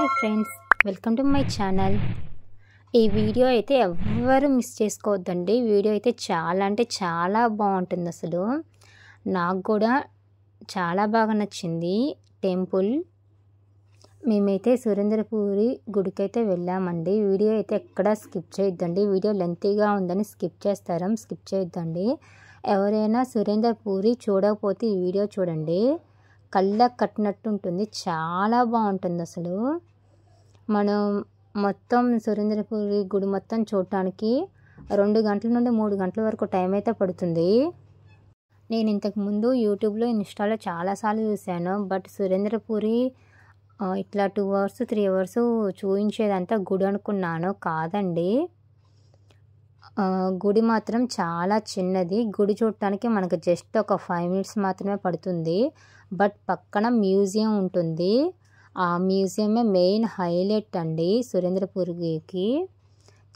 Hi friends, welcome to my channel. ఈ video అయితే ఎవ్వరు మిస్ చేసుకోవద్దండి. వీడియో అయితే చాలా అంటే చాలా బాగుంటుంది. అసలు నాకు కూడా చాలా బాగా నచ్చింది టెంపుల్. మేమైతే సురేంద్రపురి గుడికైతే వెళ్ళామండి. వీడియో అయితే ఎక్కడ స్కిప్ చేయొద్దండి. వీడియో లెంతీగా ఉందని స్కిప్ చేయొద్దండి. ఎవరైనా సురేంద్రపురి చూడకపోతే ఈ వీడియో చూడండి. కళ్ళకు కట్టినట్టు ఉంటుంది. చాలా బాగుంటుంది. అసలు మనం మొత్తం సురేంద్రపురి గుడి మొత్తం చూడటానికి 2 గంటల నుండి 3 గంటల వరకు టైం అయితే పడుతుంది. నేను ఇంతకుముందు యూట్యూబ్లో ఇన్స్టాలో చాలాసార్లు చూశాను. బట్ సురేంద్రపురి ఇట్లా 2 అవర్స్ 3 అవర్స్ చూపించేదంతా గుడి అనుకున్నాను. కాదండి, గుడి మాత్రం చాలా చిన్నది. గుడి చూడటానికి మనకు జస్ట్ ఒక 5 మినిట్స్ మాత్రమే పడుతుంది. బట్ పక్కన మ్యూజియం ఉంటుంది. ఆ మ్యూజియమే మెయిన్ హైలైట్ అండి సురేంద్రపురికి.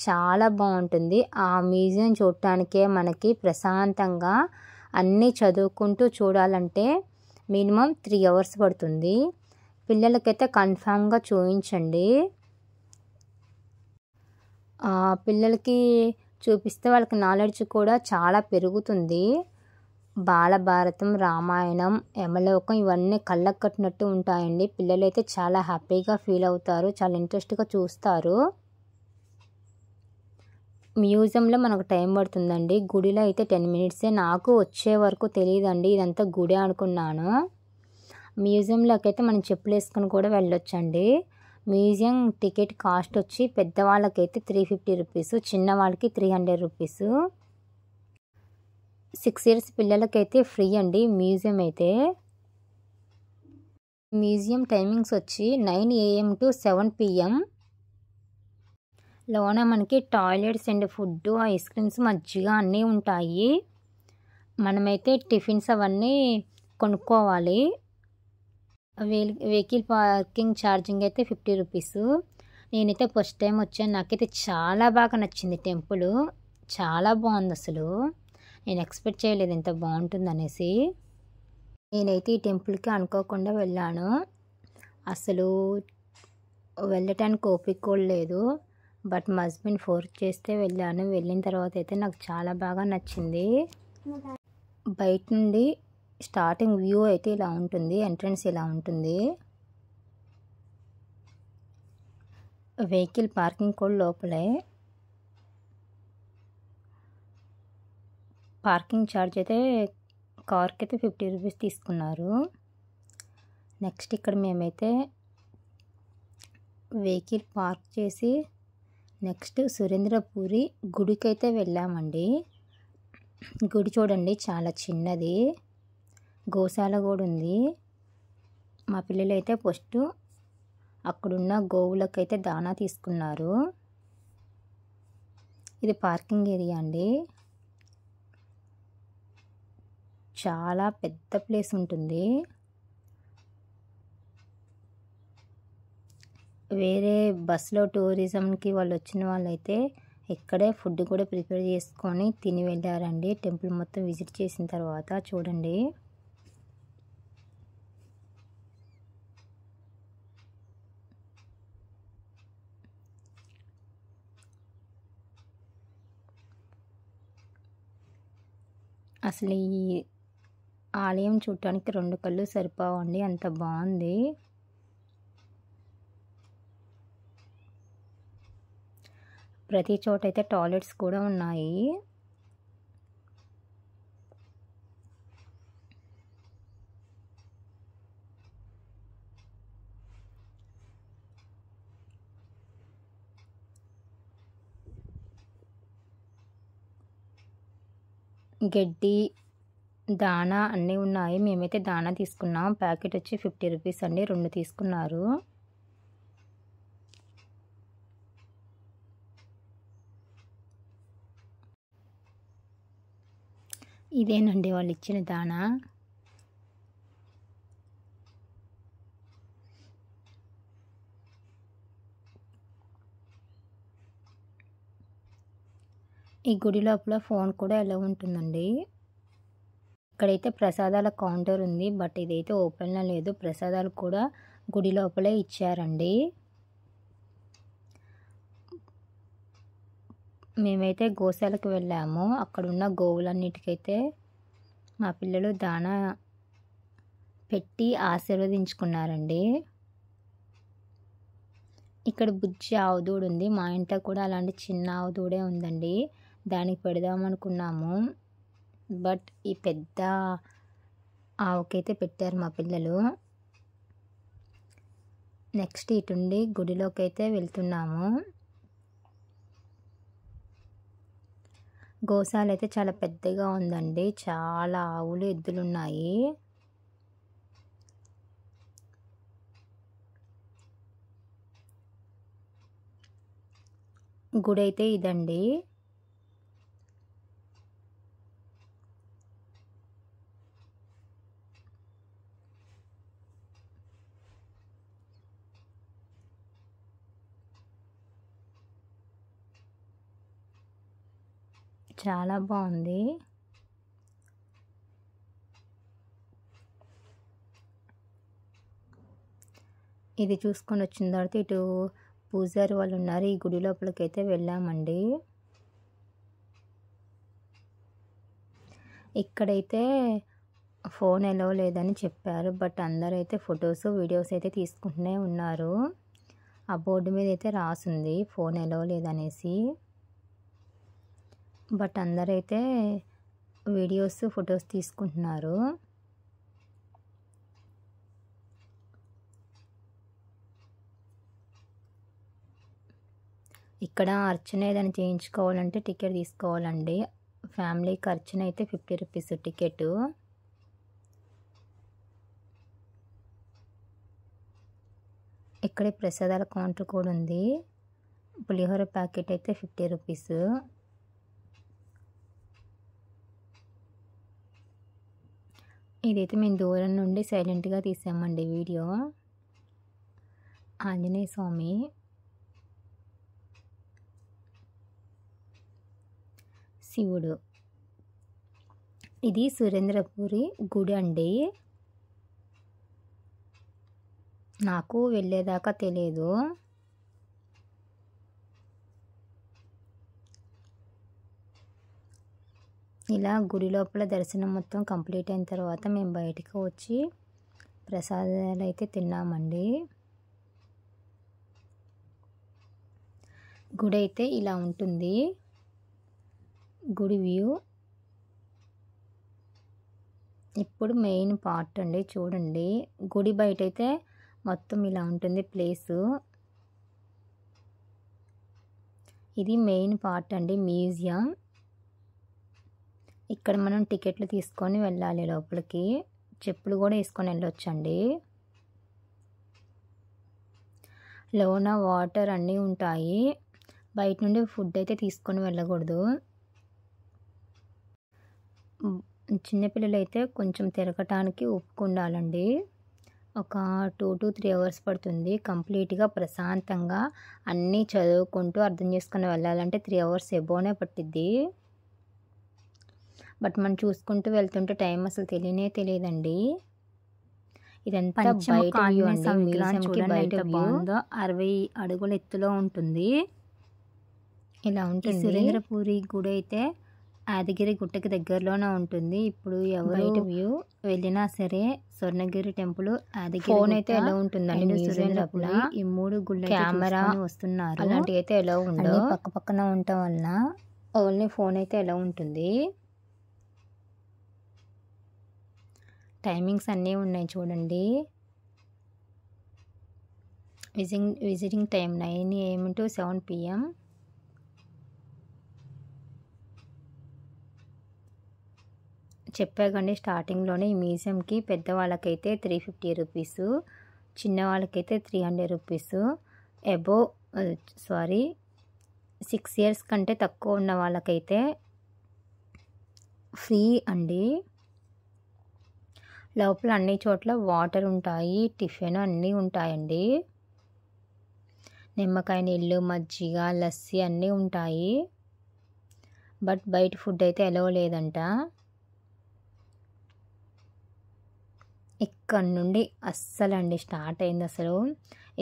చాలా బాగుంటుంది. ఆ మ్యూజియం చూడటానికే మనకి ప్రశాంతంగా అన్నీ చదువుకుంటూ చూడాలంటే మినిమం 3 అవర్స్ పడుతుంది. పిల్లలకైతే కన్ఫామ్గా చూపించండి. పిల్లలకి చూపిస్తే వాళ్ళకి నాలెడ్జ్ కూడా చాలా పెరుగుతుంది. బాలభారతం, రామాయణం, యమలోకం ఇవన్నీ కళ్ళకు కట్టినట్టు ఉంటాయండి. పిల్లలైతే చాలా హ్యాపీగా ఫీల్ అవుతారు, చాలా ఇంట్రెస్ట్గా చూస్తారు. మ్యూజియంలో మనకు టైం పడుతుందండి. గుడిలో అయితే 10 మినిట్సే. నాకు వచ్చే వరకు తెలియదండి ఇదంతా గుడి అనుకున్నాను. మ్యూజియంలోకి అయితే మనం చెప్పులు వేసుకొని కూడా వెళ్ళొచ్చండి. మ్యూజియం టికెట్ కాస్ట్ వచ్చి పెద్దవాళ్ళకైతే 350 రూపీస్, చిన్నవాళ్ళకి 300 రూపీస్. 6 ఇయర్స్ పిల్లలకైతే ఫ్రీ అండి మ్యూజియం అయితే. మ్యూజియం టైమింగ్స్ వచ్చి 9 AM to 7 PM. లోన మనకి toilets and food, ice creams, మజ్జిగ అన్నీ ఉంటాయి. మనమైతే టిఫిన్స్ అవన్నీ కొనుక్కోవాలి. వెహికల్ పార్కింగ్ ఛార్జింగ్ అయితే 50 రూపీస్. నేనైతే ఫస్ట్ టైం వచ్చాను. నాకైతే చాలా బాగా నచ్చింది టెంపుల్. చాలా బాగుంది. అసలు నేను ఎక్స్పెక్ట్ చేయలేదు ఎంత బాగుంటుంది అనేసి. నేనైతే ఈ టెంపుల్కి అనుకోకుండా వెళ్ళాను. అసలు వెళ్ళటానికి ఓపిక కూడా లేదు. బట్ మా హస్బెండ్ ఫోర్స్ చేస్తే వెళ్ళాను. వెళ్ళిన తర్వాత అయితే నాకు చాలా బాగా నచ్చింది. బయట నుండి స్టార్టింగ్ వ్యూ అయితే ఇలా ఉంటుంది. ఎంట్రన్స్ ఇలా ఉంటుంది. వెహికల్ పార్కింగ్ కూడా లోపలే. పార్కింగ్ ఛార్జ్ అయితే కార్కి అయితే 50 రూపీస్ తీసుకున్నారు. నెక్స్ట్ ఇక్కడ మేమైతే వెహికల్ పార్క్ చేసి నెక్స్ట్ సురేంద్రపురి గుడికి అయితే వెళ్ళామండి. గుడి చూడండి చాలా చిన్నది. గోశాల కూడా ఉంది. మా పిల్లలు అయితే ఫస్ట్ అక్కడున్న గోవులకైతే దానా తీసుకున్నారు. ఇది పార్కింగ్ ఏరియా అండి. చాలా పెద్ద ప్లేస్ ఉంటుంది. వేరే బస్సులో టూరిజంకి వాళ్ళు వచ్చిన వాళ్ళైతే ఇక్కడే ఫుడ్ కూడా ప్రిపేర్ చేసుకొని తిని వెళ్ళారండి. టెంపుల్ మొత్తం విజిట్ చేసిన తర్వాత చూడండి. అసలు ఈ ఆలయం చూడటానికి 2 కళ్ళు సరిపోవండి, అంత బాగుంది. ప్రతి చోట అయితే టాయిలెట్స్ కూడా ఉన్నాయి. గడ్డి, దానా అన్నీ ఉన్నాయి. మేమైతే దానా తీసుకున్నాం. ప్యాకెట్ వచ్చి 50 రూపీస్ అండి. 2 తీసుకున్నారు. ఇదేనండి వాళ్ళు ఇచ్చిన దానా. ఈ గుడి లోపల ఫోన్ కూడా ఎలా ఉంటుందండి. ఇక్కడైతే ప్రసాదాల కౌంటర్ ఉంది. బట్ ఇదైతే ఓపెన్లో లేదు. ప్రసాదాలు కూడా గుడి లోపలే ఇచ్చారండి. మేమైతే గోశాలకు వెళ్ళాము. అక్కడున్న గోవులన్నిటికైతే మా పిల్లలు దానా పెట్టి ఆశీర్వదించుకున్నారండి. ఇక్కడ బుజ్జి ఆవు దూడ ఉంది. మా ఇంట్లో కూడా అలాంటి చిన్న ఆవు దూడే ఉందండి. దానికి పెడదామనుకున్నాము, బట్ ఈ పెద్ద ఆవుకైతే పెట్టారు మా పిల్లలు. నెక్స్ట్ ఇటుండి గుడిలోకి అయితే వెళ్తున్నాము. గోశాల అయితే చాలా పెద్దగా ఉందండి. చాలా ఆవులు ఎద్దులు ఉన్నాయి. గుడి అయితే ఇదండి. చాలా బాగుంది. ఇది చూసుకొని వచ్చిన తర్వాత ఇటు పూజారి వాళ్ళు ఉన్నారు. ఈ గుడి లోపలికి అయితే వెళ్ళామండి. ఇక్కడైతే ఫోన్ ఎలో లేదని చెప్పారు, బట్ అందరైతే ఫొటోస్ వీడియోస్ అయితే తీసుకుంటూనే ఉన్నారు. ఆ బోర్డు మీద అయితే రాసుంది ఫోన్ ఎలో లేదనేసి, బట్ అందరైతే వీడియోస్ ఫొటోస్ తీసుకుంటున్నారు. ఇక్కడ అర్చన ఏదైనా చేయించుకోవాలంటే టికెట్ తీసుకోవాలండి. ఫ్యామిలీకి అర్చన అయితే 50 రూపీస్ టికెట్. ఇక్కడే ప్రసాదాల కౌంటర్ కూడా ఉంది. పులిహోర ప్యాకెట్ అయితే 50 రూపీస్. ఇదైతే మేము దూరం నుండి సైలెంట్గా తీసామండి వీడియో. ఆంజనేయ స్వామి, శివుడు. ఇది సురేంద్రపురి గుడి అండి. నాకు వెళ్ళేదాకా తెలియదు. ఇలా గుడి లోపల దర్శనం మొత్తం కంప్లీట్ అయిన తర్వాత మేము బయటకు వచ్చి ప్రసాదాలు అయితే తిన్నామండి. గుడి అయితే ఇలా ఉంటుంది. గుడి వ్యూ. ఇప్పుడు మెయిన్ పార్ట్ అండి, చూడండి. గుడి బయట అయితే మొత్తం ఇలా ఉంటుంది ప్లేసు. ఇది మెయిన్ పార్ట్ అండి, మ్యూజియం. ఇక్కడ మనం టికెట్లు తీసుకొని వెళ్ళాలి లోపలికి. చెప్పులు కూడా వేసుకొని వెళ్ళొచ్చండి. లోన వాటర్ అన్నీ ఉంటాయి. బయట నుండి ఫుడ్ అయితే తీసుకొని వెళ్ళకూడదు. చిన్నపిల్లలు అయితే కొంచెం తిరగటానికి ఒప్పుకుండాలండి. ఒక 2 to 3 అవర్స్ పడుతుంది. కంప్లీట్గా ప్రశాంతంగా అన్నీ చదువుకుంటూ అర్థం చేసుకుని వెళ్ళాలంటే 3 అవర్స్ ఎబోనే పట్టిద్ది. బట్ మనం చూసుకుంటూ వెళ్తుంటే టైం అసలు తెలియదండి. ఇదంతా బయట వ్యూ అండి. మ్యూజియంకి బయట వ్యూ 60 అడుగుల ఎత్తులో ఉంటుంది. ఇలా ఉంటుంది. సురేంద్రపురి గుడి అయితే యాదగిరి గుట్టకి దగ్గరలోనే ఉంటుంది. ఇప్పుడు ఎవరు వ్యూ వెళ్ళినా సరే స్వర్ణగిరి టెంపుల్, యాదగిరి ఫోన్ అయితే ఎలా ఉంటుందండి. సురేంద్రపురి ఈ 3 గుళ్ళు కెమెరా వస్తున్నారు, అలాంటివి అయితే ఎలా ఉండవు. పక్క పక్కన ఉండటం వల్ల ఓన్లీ ఫోన్ అయితే ఎలా ఉంటుంది. టైమింగ్స్ అన్నీ ఉన్నాయి చూడండి. Visiting time 9 AM to 7 PM. చెప్పాకండి స్టార్టింగ్లోనే ఈ మ్యూజియంకి పెద్దవాళ్ళకైతే 350 రూపీస్, చిన్న వాళ్ళకైతే 300 రూపీస్. 6 years కంటే తక్కువ ఉన్న వాళ్ళకైతే ఫ్రీ అండి. లోపల అన్ని చోట్ల వాటర్ ఉంటాయి, టిఫిన్ అన్నీ ఉంటాయండి. నిమ్మకాయ నీళ్ళు, మజ్జిగ, లస్సీ అన్నీ ఉంటాయి. బట్ బయట ఫుడ్ అయితే ఎలవ్ లేదంట. ఇక్కడ నుండి అస్సలండి స్టార్ట్ అయింది. అసలు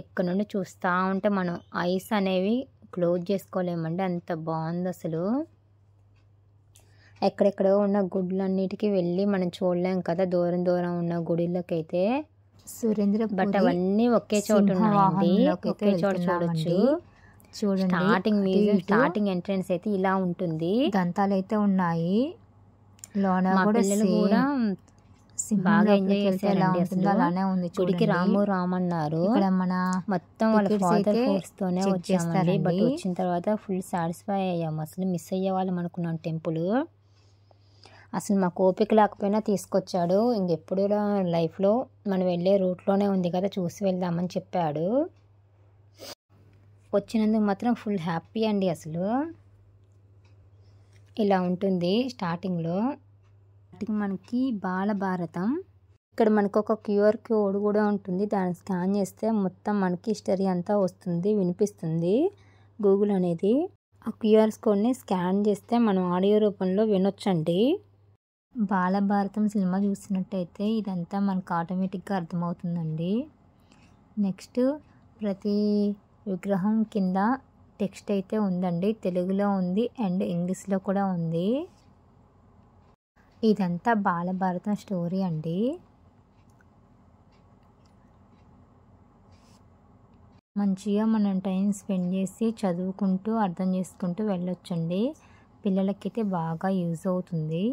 ఇక్కడ నుండి చూస్తూ ఉంటే మనం ఐస్ అనేవి క్లోజ్ చేసుకోలేమండి, అంత బాగుంది అసలు. ఎక్కడెక్కడో ఉన్న గుడులన్నిటికీ వెళ్ళి మనం చూడలేం కదా, దూరం దూరం ఉన్న గుడిలకైతే. బట్ అవన్నీ ఒకే చోట ఉన్నాయండి, ఒకే చోట చూడొచ్చు. చూడండి, స్టార్టింగ్ ఎంట్రన్స్ అయితే ఇలా ఉంటుంది. దంతాలు అయితే ఉన్నాయి. లోన మా పిల్లలు కూడా బాగా ఎంజాయ్ చేశారండి అసలు. అలానే ఉంది. గుడికి రాము రామన్నారు. ఇక్కడ మన మొత్తం వాళ్ళ ఫాదర్ ఫోర్స్ తోనే వచ్చామండి. బట్ వచ్చిన తర్వాత ఫుల్ సాటిస్ఫై అయ్యాము. అసలు మిస్ అయ్యే వాళ్ళం అనుకున్నాం టెంపుల్. అసలు మాకు ఓపిక లేకపోయినా తీసుకొచ్చాడు. ఇంకెప్పుడు లైఫ్లో మనం వెళ్ళే రూట్లోనే ఉంది కదా, చూసి వెళ్దామని చెప్పాడు. వచ్చినందుకు మాత్రం ఫుల్ హ్యాపీ అండి. అసలు ఇలా ఉంటుంది స్టార్టింగ్లో. మనకి బాలభారతం, ఇక్కడ మనకు ఒక క్యూఆర్ కోడ్ కూడా ఉంటుంది. దాన్ని స్కాన్ చేస్తే మొత్తం మనకి హిస్టరీ అంతా వస్తుంది, వినిపిస్తుంది గూగుల్ అనేది. ఆ క్యూఆర్ కోడ్ని స్కాన్ చేస్తే మనం ఆడియో రూపంలో వినొచ్చండి. బాలభారతం సినిమా చూసినట్టయితే ఇదంతా మనకు ఆటోమేటిక్గా అర్థమవుతుందండి. నెక్స్ట్ ప్రతి విగ్రహం కింద టెక్స్ట్ అయితే ఉందండి. తెలుగులో ఉంది అండ్ ఇంగ్లీష్లో కూడా ఉంది. ఇదంతా బాలభారతం స్టోరీ అండి. మంచిగా మనం టైం స్పెండ్ చేసి చదువుకుంటూ అర్థం చేసుకుంటూ వెళ్ళొచ్చండి. పిల్లలకైతే బాగా యూజ్ అవుతుంది.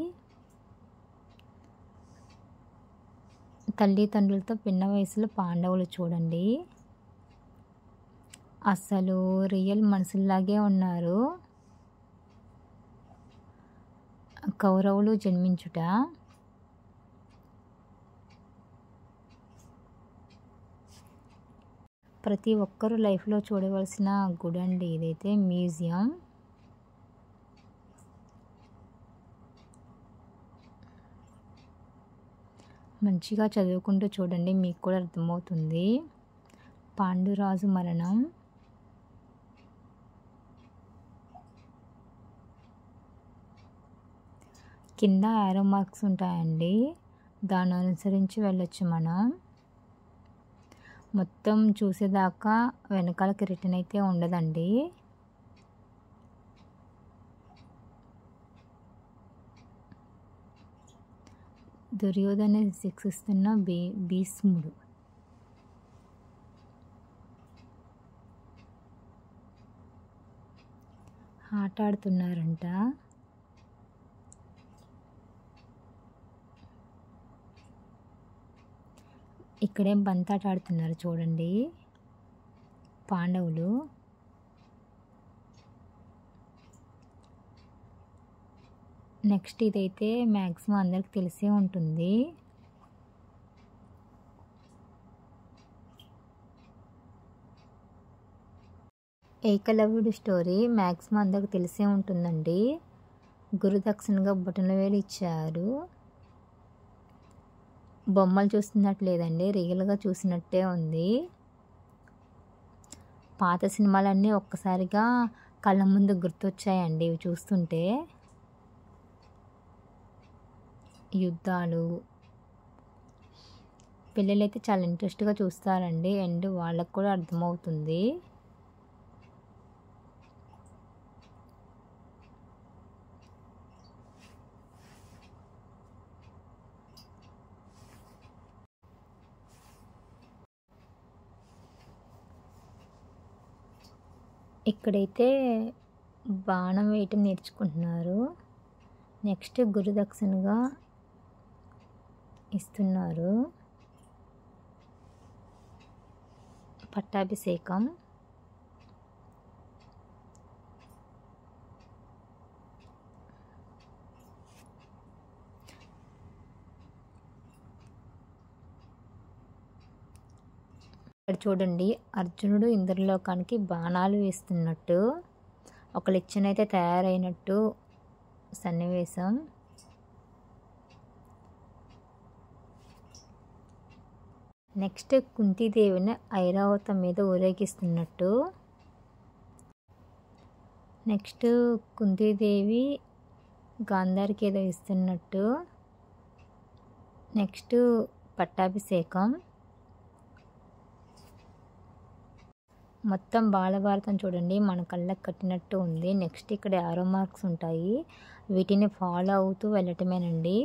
తల్లిదండ్రులతో పిన్న వయసులో పాండవులు చూడండి, అసలు రియల్ మనుషుల్లాగే ఉన్నారు. కౌరవులు జన్మించుట, ప్రతి ఒక్కరూ లైఫ్లో చూడవలసిన గుడి అండి ఇదైతే. మ్యూజియం మంచిగా చదువుకుంటూ చూడండి, మీకు కూడా అర్థమవుతుంది. పాండురాజు మరణం, కింద యారో మార్క్స్ ఉంటాయండి, దాన్ని అనుసరించి వెళ్ళొచ్చు మనం. మొత్తం చూసేదాకా వెనకాలకి రిటర్న్ అయితే ఉండదండి. దుర్యోధన శిక్షిస్తున్న భీష్ముడు, ఆట ఆడుతున్నారంట. ఇక్కడే బంతాట ఆడుతున్నారు చూడండి పాండవులు. నెక్స్ట్ ఇదైతే మ్యాక్సిమం అందరికి తెలిసే ఉంటుంది. ఏకలవ్యుడు స్టోరీ మ్యాక్సిమం అందరికి తెలిసే ఉంటుందండి. గురుదక్షిణగా బొటనవేలు ఇచ్చారు. బొమ్మలు చూస్తున్నట్లేదండి, రియల్గా చూసినట్టే ఉంది. పాత సినిమాలన్నీ ఒక్కసారిగా కళ్ళ ముందు గుర్తొచ్చాయండి ఇవి చూస్తుంటే. యుద్ధాలు, పిల్లలైతే చాలా ఇంట్రెస్ట్గా చూస్తారండి అండ్ వాళ్ళకు కూడా అర్థమవుతుంది. ఇక్కడైతే బాణం వేయటం నేర్చుకుంటున్నారు. నెక్స్ట్ గురుదక్షిణగా ఇస్తున్నారు. పట్టాభిషేకం, ఇక్కడ చూడండి అర్జునుడు ఇంద్రలోకానికి బాణాలు వేస్తున్నట్టు ఒక లెక్చర్ అయితే తయారైనట్టు సన్నివేశం. నెక్స్ట్ కుంతీదేవిని ఐరావతం మీద ఊరేగిస్తున్నట్టు. నెక్స్ట్ కుంతీదేవి గాంధారికి ఏదో ఇస్తున్నట్టు. నెక్స్ట్ పట్టాభిషేకం. మొత్తం బాలభారతం చూడండి మన కళ్ళకి కట్టినట్టు ఉంది. నెక్స్ట్ ఇక్కడ యారో మార్క్స్ ఉంటాయి, వీటిని ఫాలో అవుతూ వెళ్ళటమేనండి.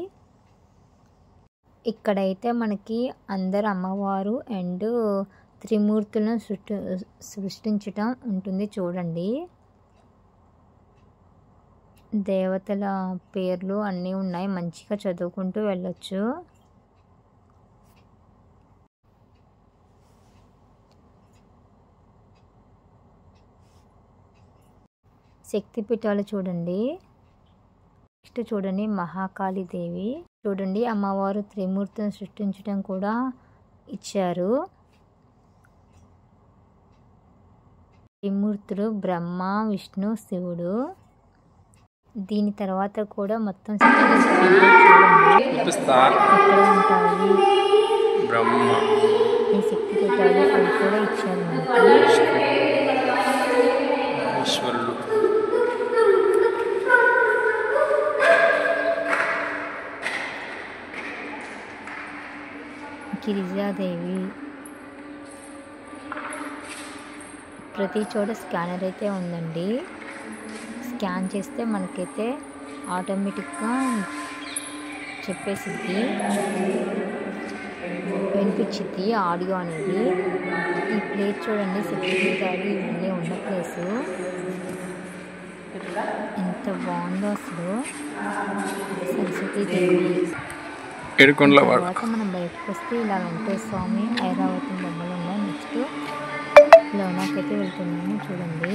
ఇక్కడైతే మనకి అందరు అమ్మవారు అండ్ త్రిమూర్తులను సృష్టించటం ఉంటుంది చూడండి. దేవతల పేర్లు అన్నీ ఉన్నాయి, మంచిగా చదువుకుంటూ వెళ్ళొచ్చు. శక్తిపీఠాలు చూడండి. నెక్స్ట్ చూడండి మహాకాళీదేవి చూడండి, అమ్మవారు త్రిమూర్తులను సృష్టించడం కూడా ఇచ్చారు. త్రిమూర్తులు బ్రహ్మ, విష్ణు, శివుడు. దీని తర్వాత కూడా మొత్తం ఈ శక్తిపీఠాలు అవి కూడా ఇచ్చారు మనకి. గిరిజాదేవి. ప్రతి చోట స్కానర్ అయితే ఉందండి. స్కాన్ చేస్తే మనకైతే ఆటోమేటిక్గా చెప్పేసిద్ది, వినిపించిద్ది ఆడియో అనేది. ఈ ప్లేస్ చూడండి, శక్తిపీఠాలు ఇవన్నీ ఉన్న ప్లేసు ఎంత బాగుందో అసలు. సరస్వతీదేవి. తర్వాత మనం బయటకు వస్తే ఇలా వెంకటేశ్వర స్వామి, ఐరావతం బొమ్మలు ఉన్నాయి. నెక్స్ట్ లోనాకైతే వెళ్తున్నాము చూడండి.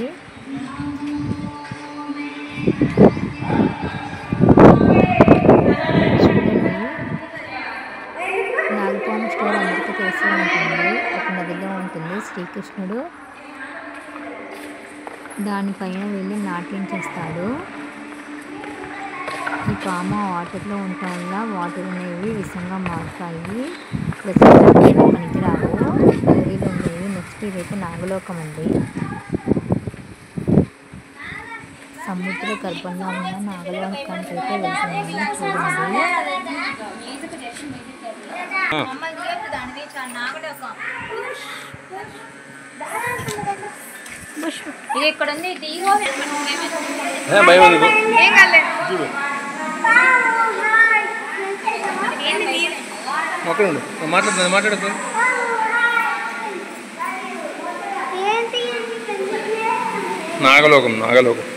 చూడండి, నాగపాము స్టోర్ అందరికీ తెలిసి ఉంటుంది, ఒక నదిలో ఉంటుంది. శ్రీకృష్ణుడు దానిపైన వెళ్ళి నాట్యం చేస్తాడు. ఈ పాము వాటర్లో ఉండటం వల్ల వాటర్ అనేవి విషంగా మారుతాయి, ప్రస్తుతానికి పనికిరావు, స్టోరీలో ఉండేవి. నెక్స్ట్ ఇదైతే నాగలోకం అండి. సముద్ర గర్భంలో ఉన్న నాగలోకానికి అయితే వెళ్తున్నాము చూడండి. ఇది ఇక్కడ ఉంది. మాట్లాడుతుంది నాగలోకం.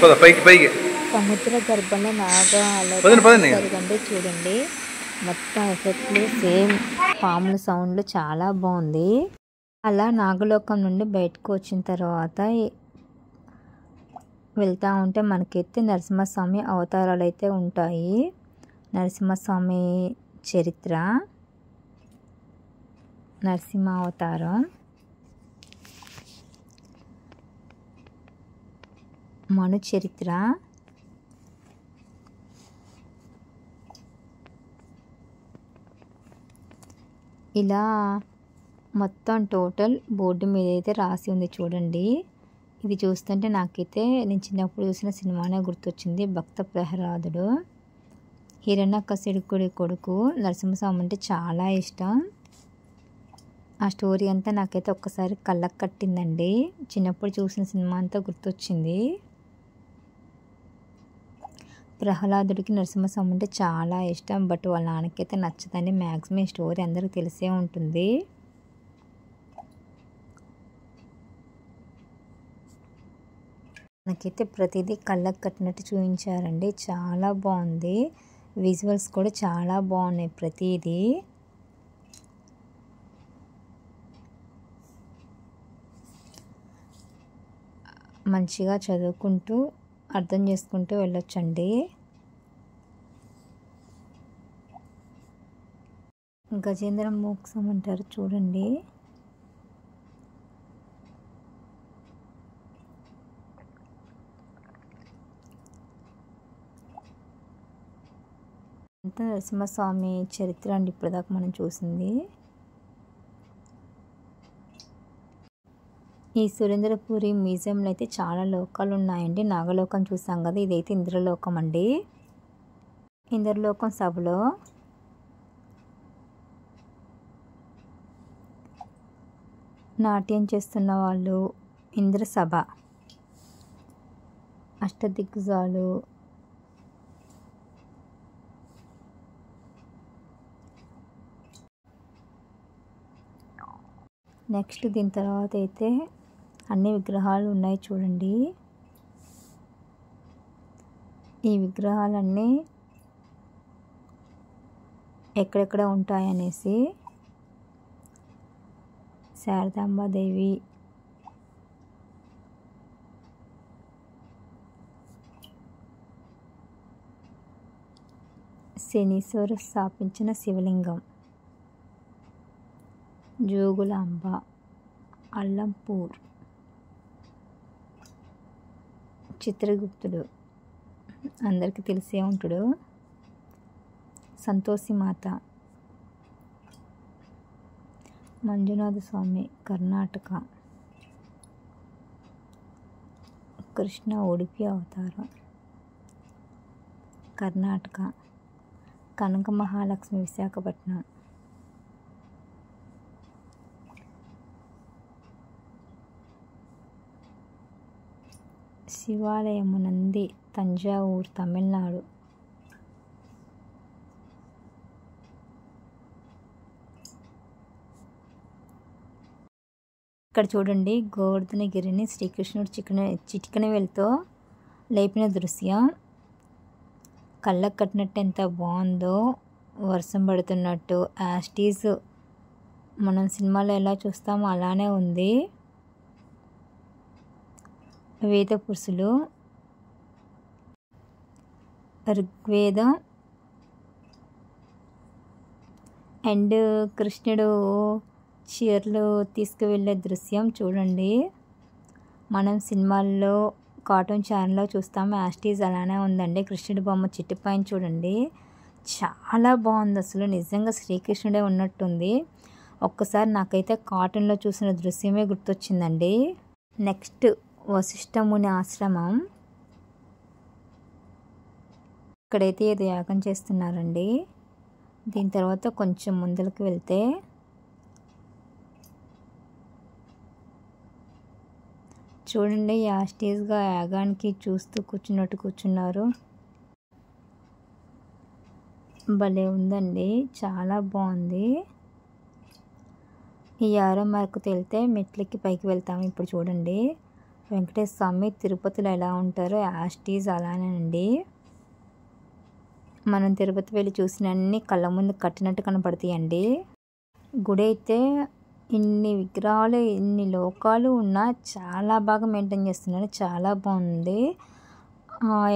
పద పైకి సముద్ర గర్భంలో నాగాలండి చూడండి. మొత్తం ఎఫెక్ట్లు సేమ్, పాముల సౌండ్లు చాలా బాగుంది. అలా నాగలోకం నుండి బయటకు వచ్చిన తర్వాత వెళ్తూ ఉంటే మనకైతే నరసింహస్వామి అవతారాలు అయితే ఉంటాయి. నరసింహస్వామి చరిత్ర, నరసింహ అవతారం, మను చరిత్ర, ఇలా మొత్తం టోటల్ బోర్డు మీద అయితే రాసి ఉంది చూడండి. ఇది చూస్తుంటే నాకైతే నేను చిన్నప్పుడు చూసిన సినిమానే గుర్తొచ్చింది, భక్త ప్రహ్లాదుడు. హిరణ్యకశిపుడి కొడుకు నరసింహస్వామి అంటే చాలా ఇష్టం. ఆ స్టోరీ అంతా నాకైతే ఒక్కసారి కళ్ళకు కట్టిందండి. చిన్నప్పుడు చూసిన సినిమా అంతా గుర్తొచ్చింది. ప్రహ్లాదుడికి నరసింహస్వామి అంటే చాలా ఇష్టం, బట్ వాళ్ళ నాన్నకైతే నచ్చదని. మ్యాక్సిమం స్టోరీ అందరికీ తెలిసే ఉంటుంది. నాకైతే ప్రతిదీ కళ్ళకు కట్టినట్టు చూపించారండి. చాలా బాగుంది. విజువల్స్ కూడా చాలా బాగున్నాయి ప్రతిదీ. మంచిగా చదువుకుంటూ అర్థం చేసుకుంటూ వెళ్ళొచ్చండి. గజేంద్ర మోక్షం అంటారు చూడండి. నరసింహస్వామి చరిత్ర అండి ఇప్పటిదాకా మనం చూసింది. ఈ సురేంద్రపురి మ్యూజియంలో అయితే చాలా లోకాలు ఉన్నాయండి. నాగలోకం చూసాం కదా, ఇదైతే ఇంద్రలోకం అండి. ఇంద్రలోకం సభలో నాట్యం చేస్తున్న వాళ్ళు ఇంద్రసభ, అష్టదిగ్గజాలు, నెక్స్ట్ దీని తర్వాత అయితే అన్ని విగ్రహాలు ఉన్నాయి చూడండి. ఈ విగ్రహాలన్నీ ఎక్కడెక్కడ ఉంటాయనేసి శారదాంబాదేవి, శనీశ్వరు స్థాపించిన శివలింగం, జోగులాంబ, అల్లంపూర్, చిత్రగుప్తుడు అందరికీ తెలిసే ఉంటాడు, సంతోషి మాత, మంజునాథ స్వామి కర్ణాటక, కృష్ణ ఉడిపి అవతారం కర్ణాటక, కనక మహాలక్ష్మి విశాఖపట్నం, శివాలయము నంది తంజావూర్ తమిళనాడు, ఇక్కడ చూడండి గోవర్ధనగిరిని శ్రీకృష్ణుడు చిటికెన వేలుతో లేపిన దృశ్యం. కళ్ళకు కట్టినట్టు ఎంత బాగుందో, వర్షం పడుతున్నట్టు యాస్టీస్ మనం సినిమాలో ఎలా చూస్తామో అలానే ఉంది. వేద పురుషులు, ఋగ్వేదం అండ్ కృష్ణుడు చీరలు తీసుకువెళ్ళే దృశ్యం చూడండి. మనం సినిమాల్లో కార్టూన్ ఛానల్లో చూస్తాము, యాస్టీస్ అలానే ఉందండి. కృష్ణుడి బొమ్మ చిట్టి పైన చూడండి, చాలా బాగుంది. అసలు నిజంగా శ్రీకృష్ణుడే ఉన్నట్టుంది. ఒక్కసారి నాకైతే కార్టూన్లో చూసిన దృశ్యమే గుర్తొచ్చిందండి. నెక్స్ట్ వశిష్ఠముని ఆశ్రమం. ఇక్కడైతే ఏదో యాగం చేస్తున్నారండి. దీని తర్వాత కొంచెం ముందరికి వెళ్తే చూడండి, యాస్టీస్గా యాగానికి చూస్తూ కూర్చున్నారు. భలే ఉందండి, చాలా బాగుంది. ఈ ఆరో మార్కు వెళ్తే మెట్లకి పైకి వెళ్తాము. ఇప్పుడు చూడండి వెంకటేశ్వర స్వామి తిరుపతిలో ఎలా ఉంటారో యాస్టీస్ అలానేనండి. మనం తిరుపతి వెళ్ళి చూసిన అన్ని కళ్ళ ముందు కట్టినట్టు కనపడతాయండి. గుడి అయితే ఇన్ని విగ్రహాలు ఇన్ని లోకాలు ఉన్నా చాలా బాగా మెయింటైన్ చేస్తున్నారు, చాలా బాగుంది.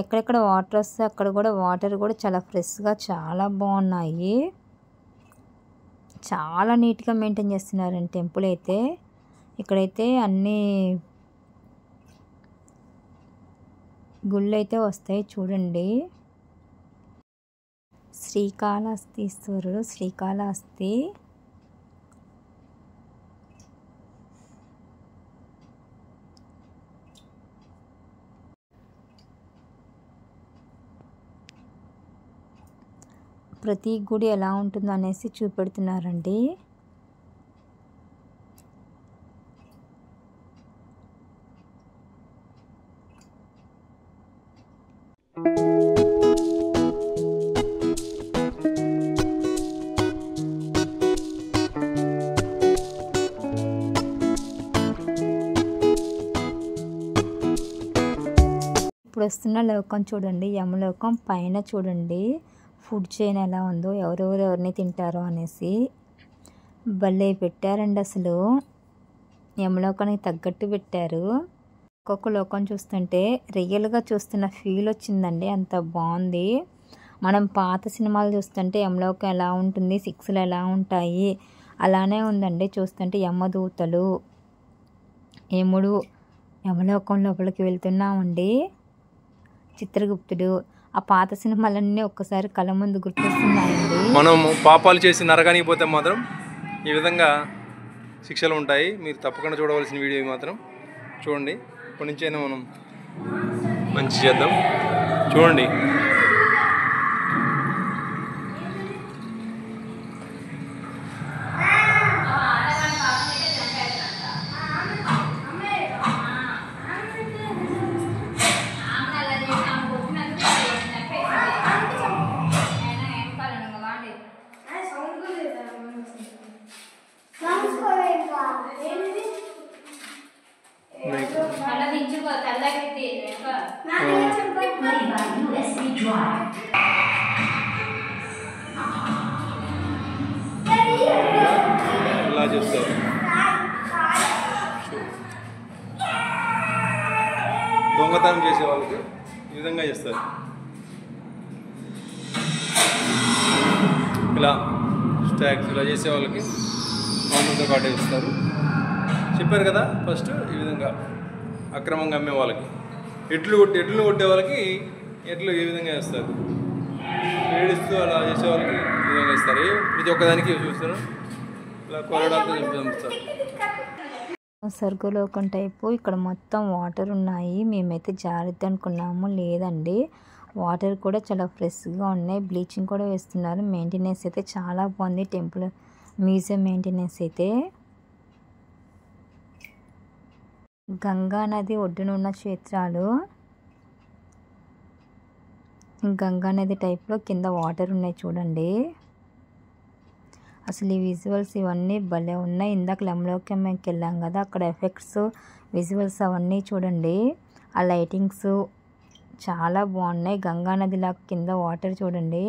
ఎక్కడెక్కడ వాటర్ వస్తే అక్కడ కూడా వాటర్ కూడా చాలా ఫ్రెష్గా చాలా బాగున్నాయి. చాలా నీట్గా మెయింటైన్ చేస్తున్నారండి టెంపుల్ అయితే. ఇక్కడైతే అన్ని గుళ్ళు అయితే వస్తాయి చూడండి. శ్రీకాళహస్తీశ్వరుడు, శ్రీకాళహస్తి, ప్రతి గుడి ఎలా ఉంటుందో అనేసి చూపెడుతున్నారండి. వస్తున్న లోకం చూడండి, యమలోకం పైన చూడండి ఫుడ్ చైన్ ఎలా ఉందో, ఎవరెవరిని తింటారో అనేసి భలే పెట్టారండి. అసలు యమలోకానికి తగ్గట్టు పెట్టారు. ఒక్కొక్క లోకం చూస్తుంటే రియల్గా చూస్తున్న ఫీల్ వచ్చిందండి, అంత బాగుంది. మనం పాత సినిమాలు చూస్తుంటే యమలోకం ఎలా ఉంటుంది, 6లు ఎలా ఉంటాయి అలానే ఉందండి. చూస్తుంటే యమదూతలు, యముడు, యమలోకం లోపలికి వెళ్తున్నామండి. చిత్రగుప్తుడు, ఆ పాత సినిమాలన్నీ ఒక్కసారి కళ్ళ ముందు గుర్తొస్తున్నాయండి. మనం పాపాలు చేసి నరకానికి పోతే మాత్రం ఈ విధంగా శిక్షలు ఉంటాయి. మీరు తప్పకుండా చూడవలసిన వీడియో మాత్రం చూడండి. ఇప్పటి నుంచైనా మనం మంచి చేద్దాం. చూడండి. ఇలా చేస్తారు. దొంగతనం చేసే వాళ్ళకి ఈ విధంగా చేస్తారు. ఇలా స్టాక్స్ ఇలా చేసే వాళ్ళకి మామూలుగా కాటేస్తారు. చెప్పారు కదా ఫస్ట్, ఈ విధంగా అక్రమంగా అమ్మే వాళ్ళకి, ఎడ్లు కొట్టే వాళ్ళకి ఎడ్లు ఈ విధంగా వేస్తారు. ఏడిస్తూ అలా చేసే వాళ్ళకి ఈ విధంగా ఇస్తారు. ప్రతి ఒక్కదానికి చూస్తారు, ఇలా కొరడాలతో చంపుతారు. స్వర్గలోకం టైపు ఇక్కడ మొత్తం వాటర్ ఉన్నాయి. మేమైతే జాగ్రత్త అనుకున్నాము, లేదండి వాటర్ కూడా చాలా ఫ్రెష్గా ఉన్నాయి. బ్లీచింగ్ కూడా వేస్తున్నారు. మెయింటెనెన్స్ అయితే చాలా బాగుంది. టెంపుల్ మ్యూజియం మెయింటెనెన్స్ అయితే. గంగా నది ఒడ్డున ఉన్న క్షేత్రాలు. గంగా నది టైప్లో కింద వాటర్ ఉన్నాయి చూడండి. అసలు ఈ విజువల్స్ ఇవన్నీ భలే ఉన్నాయి. ఇందాక యమలోకంకి వెళ్ళాం కదా, అక్కడ ఎఫెక్ట్స్ విజువల్స్ అవన్నీ చూడండి. ఆ లైటింగ్స్ చాలా బాగున్నాయి. గంగా నదిలా కింద వాటర్ చూడండి.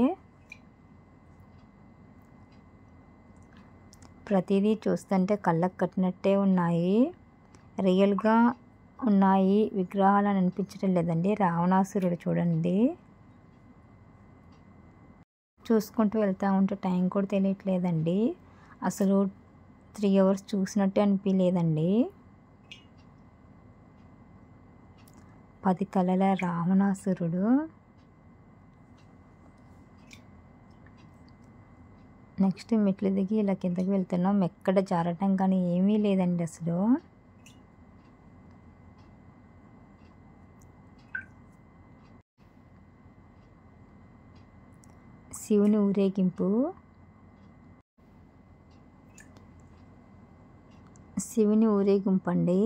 ప్రతిదీ చూస్తుంటే కళ్ళకు కట్టినట్టే ఉన్నాయి, రియల్గా ఉన్నాయి. విగ్రహాలు అని అనిపించడం లేదండి. రావణాసురుడు చూడండి. చూసుకుంటూ వెళ్తూ ఉంటే టైం కూడా తెలియట్లేదండి. అసలు 3 hours చూసినట్టే అనిపించలేదండి. 10 తలల రావణాసురుడు. నెక్స్ట్ మెట్లు దిగి ఇలా కిందకి వెళ్తున్నాం. ఎక్కడ జారటం కానీ ఏమీ లేదండి అసలు. శివుని ఊరేగింపు. శివుని ఊరేగింపు అండి.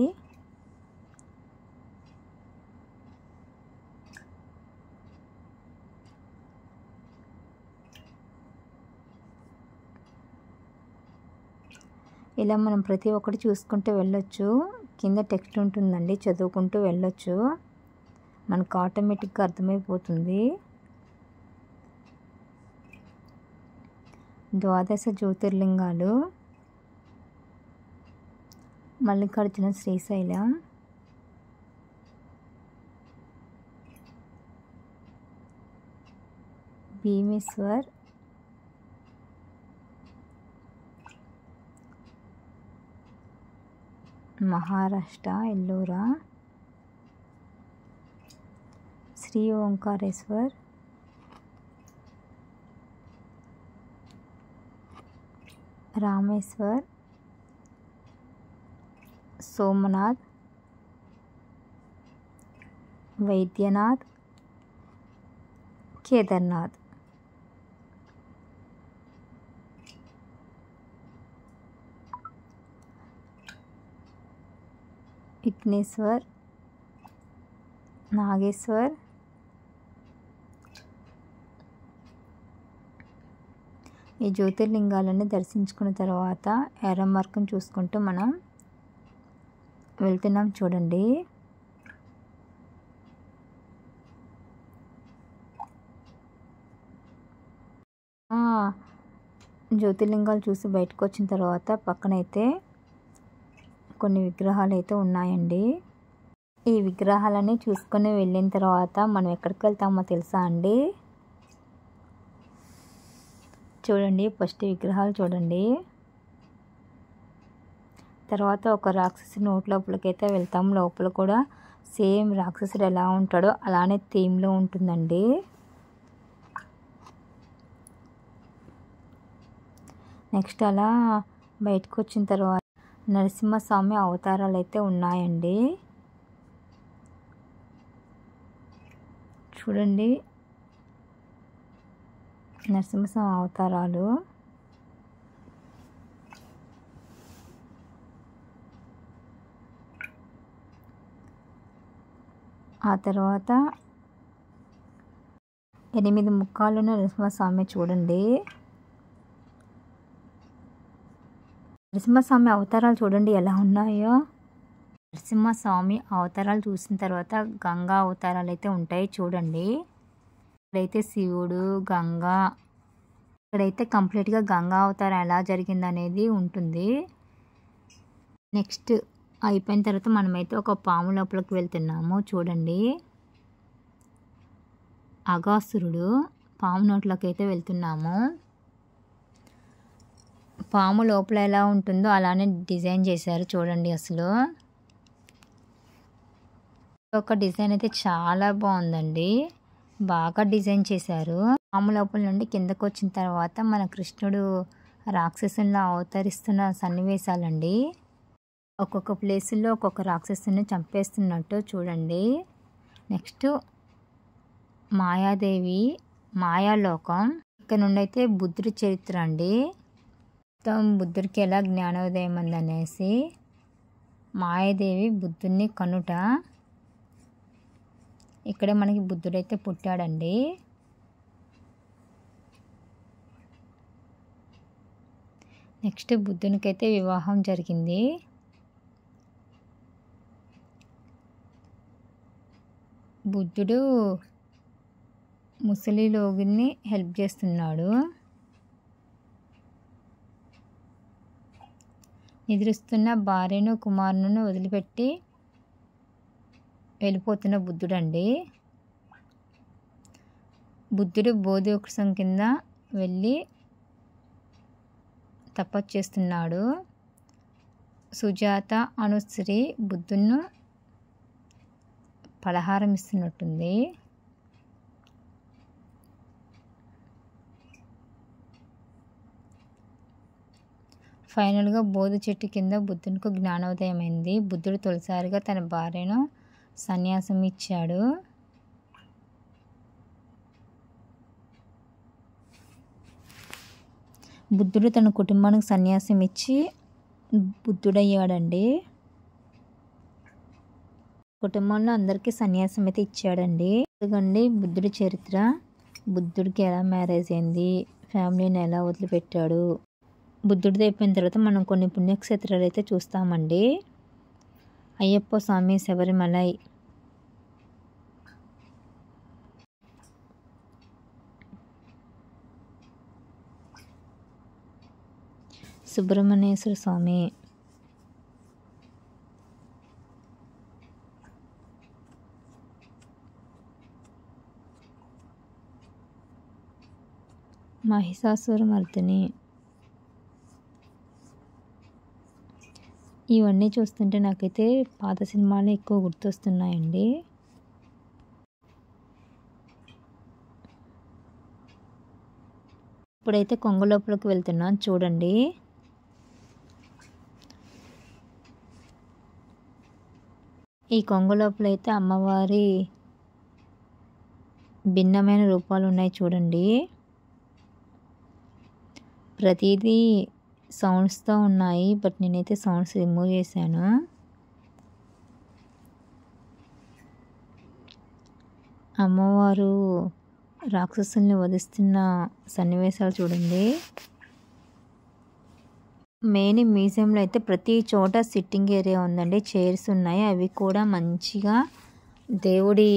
ఇలా మనం ప్రతి ఒక్కటి చూసుకుంటూ వెళ్ళొచ్చు. కింద టెక్స్ట్ ఉంటుందండి, చదువుకుంటూ వెళ్ళొచ్చు. మనకు ఆటోమేటిక్గా అర్థమైపోతుంది. 12 జ్యోతిర్లింగాలు. మల్లికార్జున, శ్రీశైలం, భీమేశ్వర్, మహారాష్ట్ర ఎల్లోరా, శ్రీ ఓంకారేశ్వర్, రామేశ్వర్, సోమనాథ్, వైద్యనాథ్, కేదార్నాథ్. విఘ్నేశ్వర్, నాగేశ్వర్, ఈ జ్యోతిర్లింగాలని దర్శించుకున్న తర్వాత ఎర్ర మార్గం చూసుకుంటూ మనం వెళ్తున్నాం చూడండి. జ్యోతిర్లింగాలు చూసి బయటకు వచ్చిన తర్వాత పక్కనైతే కొన్ని విగ్రహాలు అయితే ఉన్నాయండి. ఈ విగ్రహాలని చూసుకొని వెళ్ళిన తర్వాత మనం ఎక్కడికి వెళ్తామో తెలుసా అండి? చూడండి, ఫస్ట్ విగ్రహాలు చూడండి. తర్వాత ఒక రాక్షసుడి నోటి లోపలికైతే వెళ్తాం. లోపల కూడా సేమ్ రాక్షసుడు ఎలా ఉంటాడో అలానే థీమ్లో ఉంటుందండి. నెక్స్ట్ అలా బయటకు వచ్చిన తర్వాత నరసింహస్వామి అవతారాలు అయితే ఉన్నాయండి. చూడండి, నరసింహస్వామి అవతారాలు. ఆ తర్వాత 8 ముఖాలున్న నరసింహస్వామి చూడండి. నరసింహస్వామి అవతారాలు చూడండి ఎలా ఉన్నాయో. నరసింహస్వామి అవతారాలు చూసిన తర్వాత గంగా అవతారాలు అయితే ఉంటాయి చూడండి. ఇక్కడైతే శివుడు, గంగా, ఇక్కడైతే కంప్లీట్గా గంగా అవతారం ఎలా జరిగింది అనేది ఉంటుంది. నెక్స్ట్ అయిపోయిన తర్వాత మనమైతే ఒక పాము లోపలికి వెళ్తున్నాము చూడండి. అఘాసురుడు పాము నోట్లోకి అయితే వెళ్తున్నాము. పాము లోపల ఎలా ఉంటుందో అలానే డిజైన్ చేశారు చూడండి. అసలు ఒక డిజైన్ అయితే చాలా బాగుందండి, బాగా డిజైన్ చేశారు. పాము లోపల నుండి కిందకు వచ్చిన తర్వాత మన కృష్ణుడు రాక్షసుల్లా అవతరిస్తున్న సన్నివేశాలండి. ఒక్కొక్క ప్లేసుల్లో ఒక్కొక్క రాక్షసుని చంపేస్తున్నట్టు చూడండి. నెక్స్ట్ మాయాదేవి, మాయాలోకం. ఇక్కడ నుండి అయితే బుద్ధుడి చరిత్ర అండి. మొత్తం బుద్ధుడికి ఎలా జ్ఞానోదయం అందనేసి మాయాదేవి బుద్ధుడిని కనుట. ఇక్కడే మనకి బుద్ధుడైతే పుట్టాడండి. నెక్స్ట్ బుద్ధునికైతే వివాహం జరిగింది. బుద్ధుడు ముసలి లోగిని హెల్ప్ చేస్తున్నాడు. నిద్రిస్తున్న భార్యను కుమారుని వదిలిపెట్టి వెళ్ళిపోతున్న బుద్ధుడండి. బుద్ధుడు బోధి వృక్షం కింద వెళ్ళి తపస్సు చేస్తున్నాడు. సుజాత అనుశ్రీ బుద్ధును పలహారం ఇస్తున్నట్టుంది. ఫైనల్గా బోధి చెట్టు కింద బుద్ధునికి జ్ఞానోదయం అయింది. బుద్ధుడు తొలిసారిగా తన భార్యను సన్యాసం ఇచ్చాడు. బుద్ధుడు తన కుటుంబానికి సన్యాసం ఇచ్చి బుద్ధుడయ్యాడండి. కుటుంబంలో అందరికీ సన్యాసం అయితే ఇచ్చాడండి. ఎందుకండి బుద్ధుడి చరిత్ర, బుద్ధుడికి ఎలా మ్యారేజ్ అయింది, ఫ్యామిలీని ఎలా వదిలిపెట్టాడు. బుద్ధుడిది అయిపోయిన తర్వాత మనం కొన్ని పుణ్యక్షేత్రాలు అయితే చూస్తామండి. అయ్యప్ప స్వామి, శబరిమలై, సుబ్రహ్మణ్యేశ్వర స్వామి, మహిషాసురమర్దిని. ఇవన్నీ చూస్తుంటే నాకైతే పాత సినిమాలు ఎక్కువ గుర్తొస్తున్నాయండి. ఇప్పుడైతే కొంగ లోపలికి వెళ్తున్నాను చూడండి. ఈ కొంగ లోపల అయితే అమ్మవారి భిన్నమైన రూపాలు ఉన్నాయి చూడండి. ప్రతిదీ సౌండ్స్తో ఉన్నాయి, బట్ నేనైతే సౌండ్స్ రిమూవ్ చేశాను. అమ్మవారు రాక్షసుల్ని వధిస్తున్న సన్నివేశాలు చూడండి. మెయిన్ మ్యూజియంలో అయితే ప్రతి చోట సిట్టింగ్ ఏరియా ఉందండి, చైర్స్ ఉన్నాయి. అవి కూడా మంచిగా దేవుడి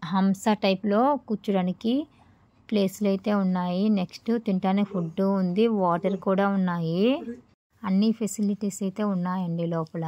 హంస టైప్లో కూర్చోడానికి ప్లేస్లు అయితే ఉన్నాయి. నెక్స్ట్ తినడానికి ఫుడ్ ఉంది, వాటర్ కూడా ఉన్నాయి. అన్ని ఫెసిలిటీస్ అయితే ఉన్నాయండి లోపల.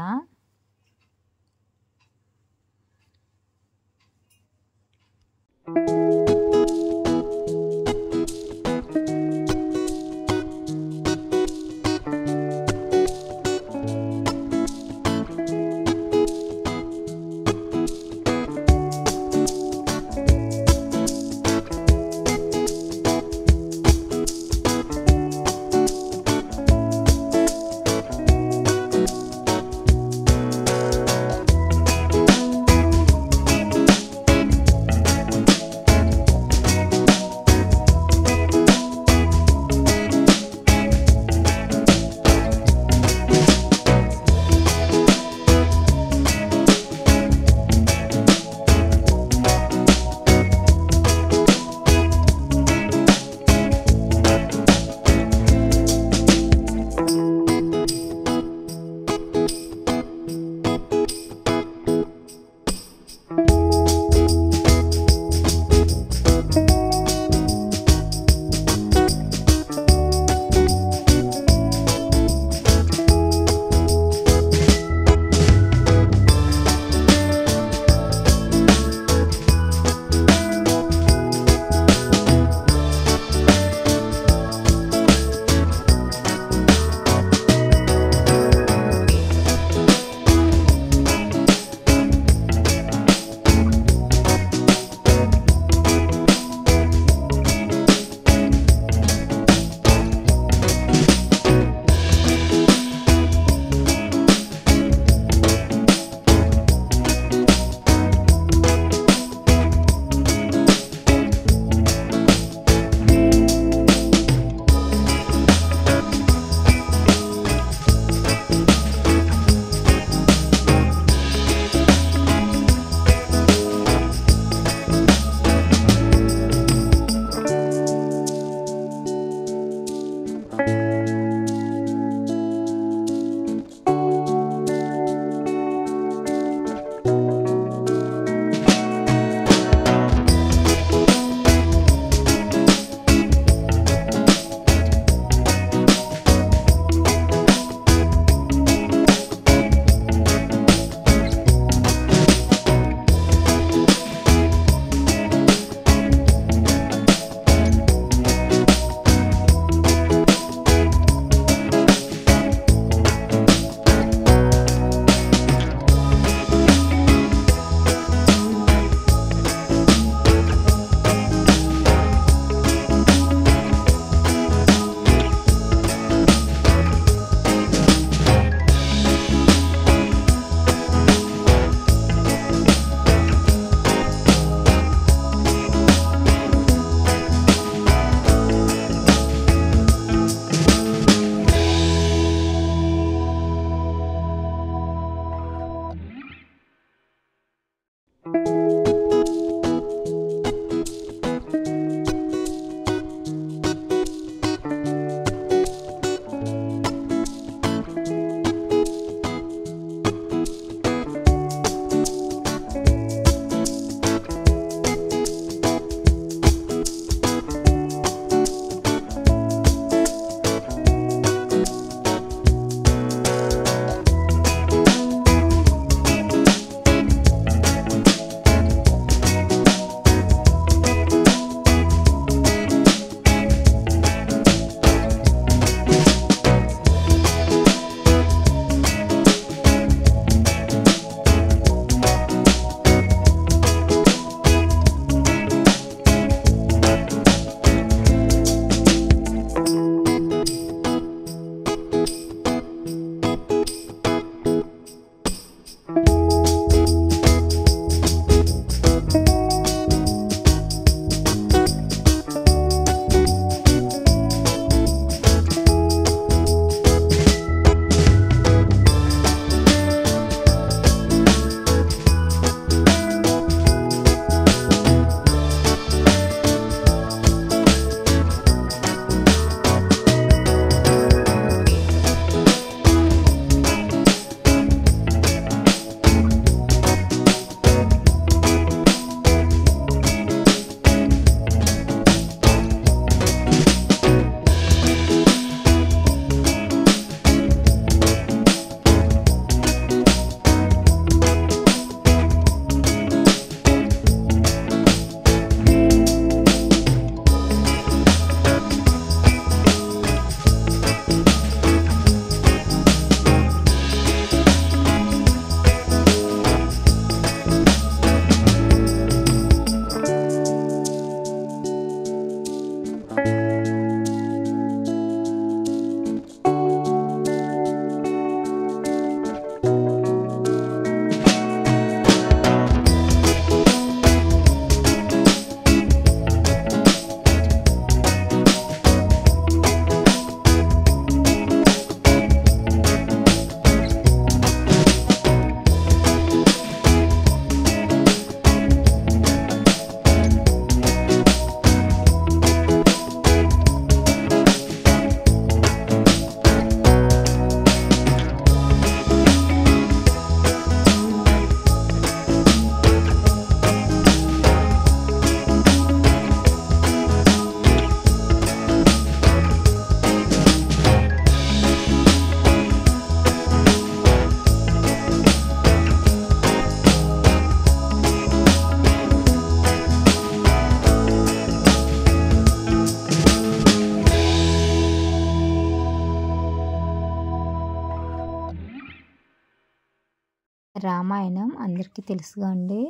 రామాయణం అందరికీ తెలుసుగా అండి.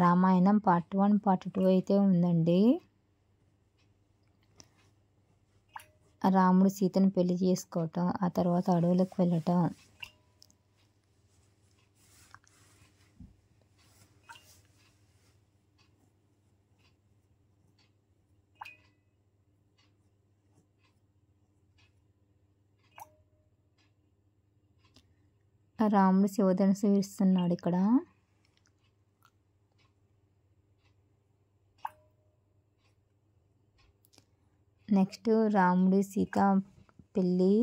రామాయణం పార్ట్ 1 పార్ట్ 2 అయితే ఉందండి. రాముడు సీతను పెళ్లి చేసుకోవటం, ఆ తర్వాత అడవులకు వెళ్ళటం, రాముడు శివధనుసు విరుస్తున్నాడు ఇక్కడ. నెక్స్ట్ రాముడు సీత పెళ్ళి,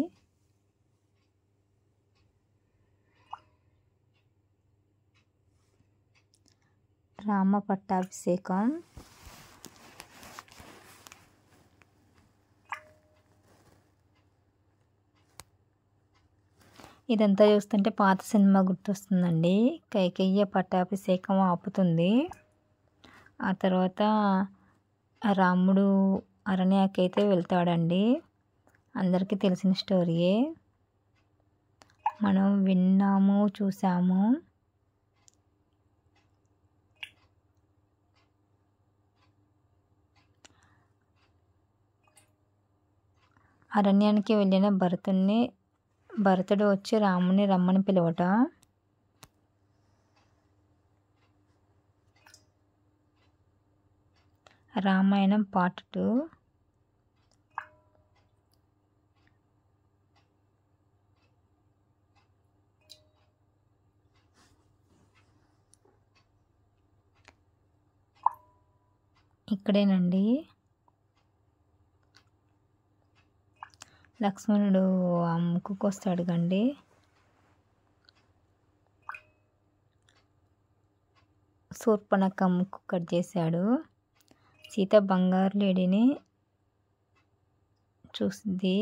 రామ పట్టాభిషేకం, ఇదంతా చూస్తుంటే పాత సినిమా గుర్తొస్తుందండి. కైకేయ్య పట్టాభిషేకం ఆపుతుంది. ఆ తర్వాత రాముడు అరణ్యాకైతే వెళ్తాడండి. అందరికీ తెలిసిన స్టోరీయే, మనం విన్నాము చూసాము. అరణ్యానికి వెళ్ళిన భరతుడు వచ్చి రాముని రమ్మని పిలవటం, రామాయణం పార్ట్ 2. ఇక్కడేనండి లక్ష్మణుడు ఆ ముక్కుకు వస్తాడు కండి. శూర్పణఖ ముక్కు కట్ చేశాడు. సీత బంగారు లేడీని చూస్తుంది.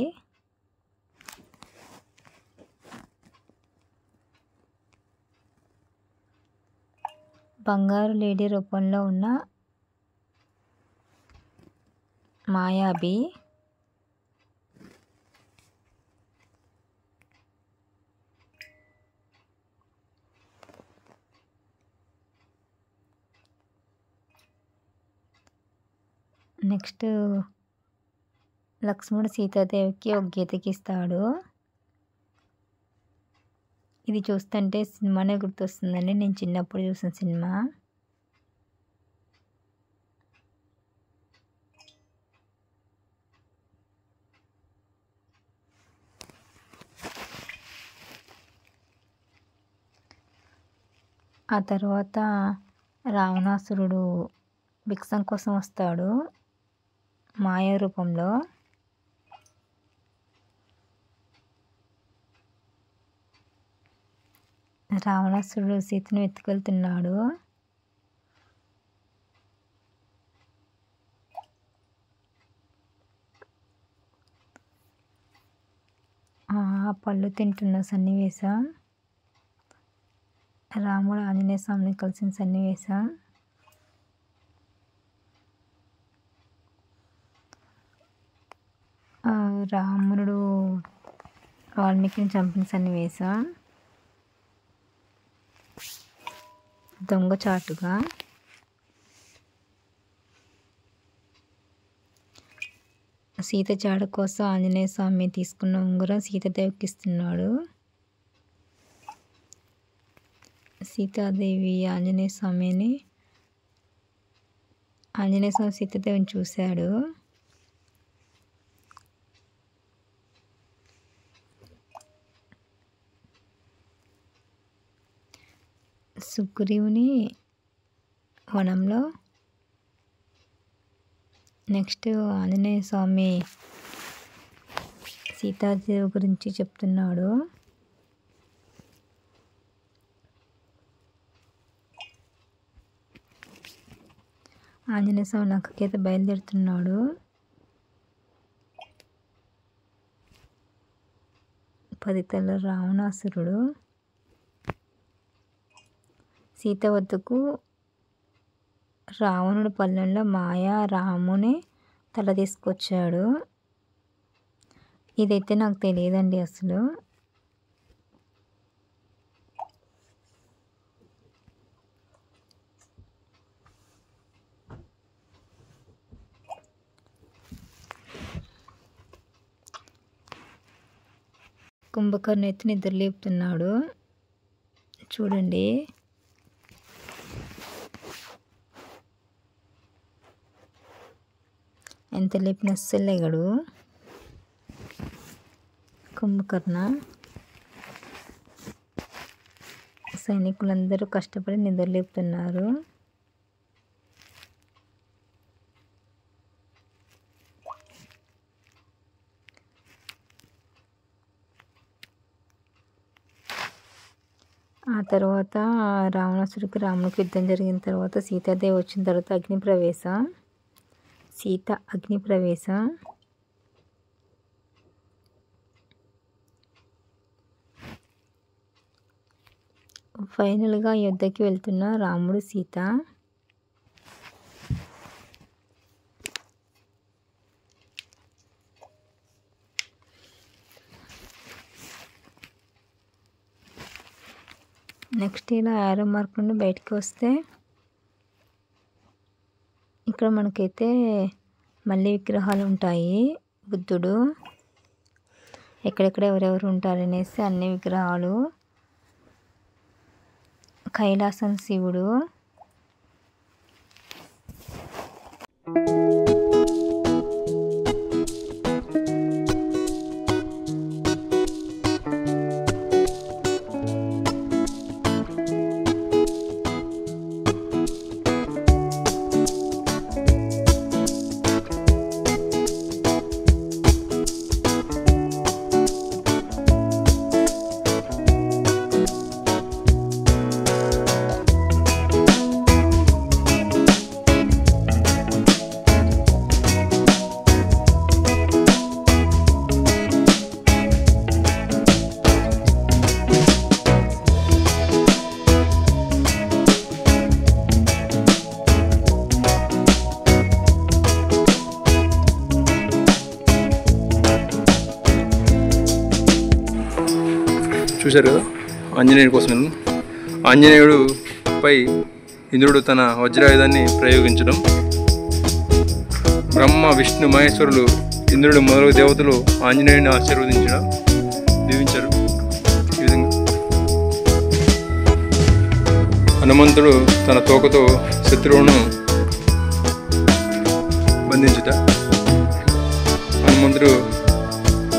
బంగారు లేడీ రూపంలో ఉన్న మాయాబి నెక్స్ట్ లక్ష్మణుడు సీతాదేవికి ఒక గీతకిస్తాడు. ఇది చూస్తుంటే సినిమానే గుర్తొస్తుందండి. నేను చిన్నప్పుడు చూసిన సినిమా. ఆ తర్వాత రావణాసురుడు భిక్షం కోసం వస్తాడు మాయా రూపంలో. రావణాసురుడు సీతను ఎత్తుకెళ్తున్నాడు. పళ్ళు తింటున్న సన్నివేశం, రాముడు ఆంజనేయ స్వామిని కలిసిన సన్నివేశం, రాముడు వాల్మీకిని చంపిన సన్నివేశం, దొంగచాటుగా, సీత జాడ కోసం ఆంజనేయ స్వామి తీసుకున్న ఉంగరం సీతాదేవికి ఇస్తున్నాడు. సీతాదేవి ఆంజనేయ స్వామి సీతాదేవిని చూశాడు. సుగ్రీవుని వనంలో. నెక్స్ట్ ఆంజనేయ స్వామి సీతాదేవి గురించి చెప్తున్నాడు. ఆంజనేయ స్వామి నక్కకైతే బయలుదేరుతున్నాడు. పదితల రావణాసురుడు సీత వద్దకు రావణుడు పల్లెంలో మాయా రాముని తల తీసుకొచ్చాడు. ఇదైతే నాకు తెలియదండి అసలు. కుంభకర్ణ అయితే నిద్ర లేపుతున్నాడు చూడండి. ఎంత లేపిన అస్సలు లేగడు కుంభకర్ణ. సైనికులందరూ కష్టపడి నిద్ర లేపుతున్నారు. ఆ తర్వాత రావణాసుడికి రామునికి యుద్ధం జరిగిన తర్వాత సీతాదేవి వచ్చిన తర్వాత సీత అగ్నిప్రవేశం. ఫైనల్గా యుద్ధకి వెళ్తున్న రాముడు సీత. నెక్స్ట్ ఇలా యారో మార్క్ నుండి బయటకు వస్తే ఇక్కడ మనకైతే మళ్ళీ విగ్రహాలు ఉంటాయి. బుద్ధుడు ఎక్కడెక్కడ ఎవరెవరు ఉంటారనేసి అన్ని విగ్రహాలు. కైలాసం శివుడు, చూశారు కదా ఆంజనేయుడి కోసం. ఆంజనేయుడు పై ఇంద్రుడు తన వజ్రాయుధాన్ని ప్రయోగించడం, బ్రహ్మ విష్ణు మహేశ్వరులు ఇంద్రుడు మొదలగు దేవతలు ఆంజనేయుడిని దీవించారు. ఈ విధంగా హనుమంతుడు తన తోకతో శత్రువును బంధించుట, హనుమంతుడు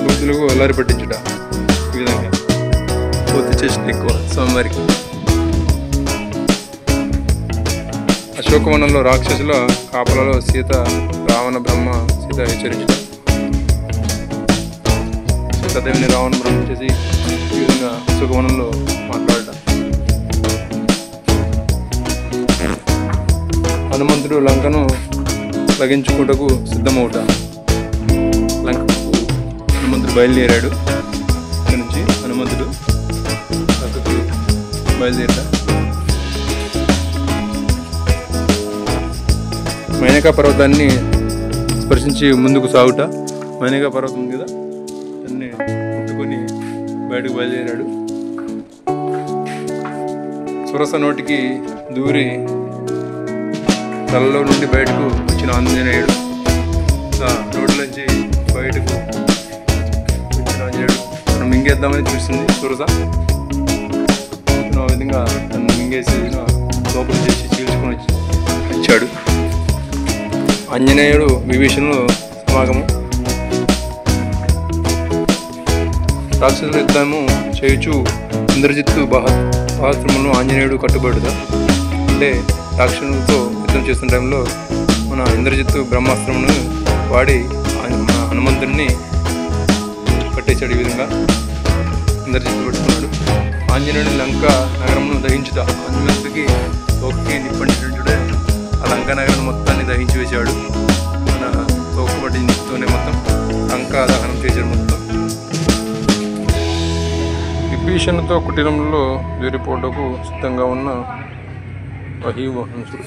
భక్తులకు అల్లారి పట్టించుట. ఈ విధంగా పూర్తి చేసిన ఎక్కువ స్వామివారికి. అశోకవనంలో రాక్షసుల కాపలలో సీత రావణ బ్రహ్మ సీత హెచ్చరించడం, సీతాదేవిని రావణ బ్రహ్మ చేసి ఈ విధంగా అశోకవనంలో మాట్లాడటం. హనుమంతుడు లంకను లగించుకుంటకు సిద్ధమవుట. లంకకు హనుమంతుడు బయలుదేరాడు. ఇక్కడ నుంచి హనుమంతుడు లంకకు బయలుదేరట. మైనకా పర్వతాన్ని స్పర్శించి ముందుకు సాగుట. మైనకా పర్వతం ఉంది కదా, దాన్ని ముట్టుకొని బయటకు బయలుదేరాడు. సురస నోటికి దూరి తలలో నుండి బయటకు వచ్చిన ఆంజనేయుడు, రోడ్లోంచి బయటకు వచ్చిన ఆంజనేయుడు తను మింగేద్దామని చూస్తుంది సురస. ఆ విధంగా తను మింగేసి లోపల చేసి చీల్చుకొని వచ్చాడు. ఆంజనేయుడు విభీషణుడు సమాగము. రాక్షసుల యుద్ధము చేయుచు ఇంద్రజిత్తు బాహాస్త్రములను ఆంజనేయుడు కట్టుబడుదా. అంటే రాక్షసులతో యుద్ధం చేస్తున్న టైంలో మన ఇంద్రజిత్తు బ్రహ్మాస్త్రమును వాడి మన హనుమంతుడిని పట్టేశాడు. ఈ విధంగా ఇంద్రజిత్తు పట్టుకున్నాడు. ఆంజనేయుడు లంక నగరమును దహించుట. హనుమంతుడికి తోకకి నిప్పంటినట్టుడే ఆ లంకా నగరం మొత్తాన్ని దహించి వేశాడు. మన తోక పట్టి నిప్పుతోనే మొత్తం లంకా దహనం చేశాడు మొత్తం. విభీషణుతో కుటీరంలో దూరిపోటకు సిద్ధంగా ఉన్న వహీవహంసుడు.